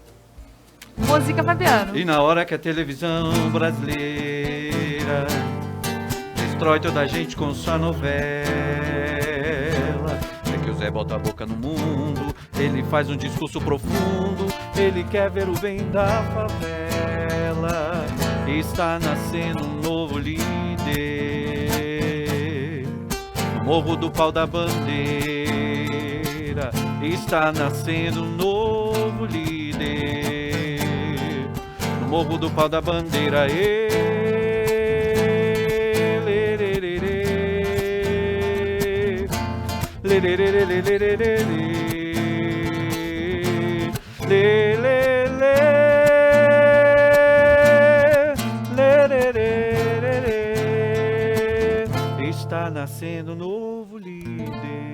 Música, Fabiano. E na hora que a televisão brasileira destrói toda a gente com sua novela, é que o Zé bota a boca no mundo, ele faz um discurso profundo, ele quer ver o bem da favela. Está nascendo um novo líder no Morro do Pau da Bandeira. Está nascendo um novo líder no Morro do Pau da Bandeira. Está nascendo um novo líder.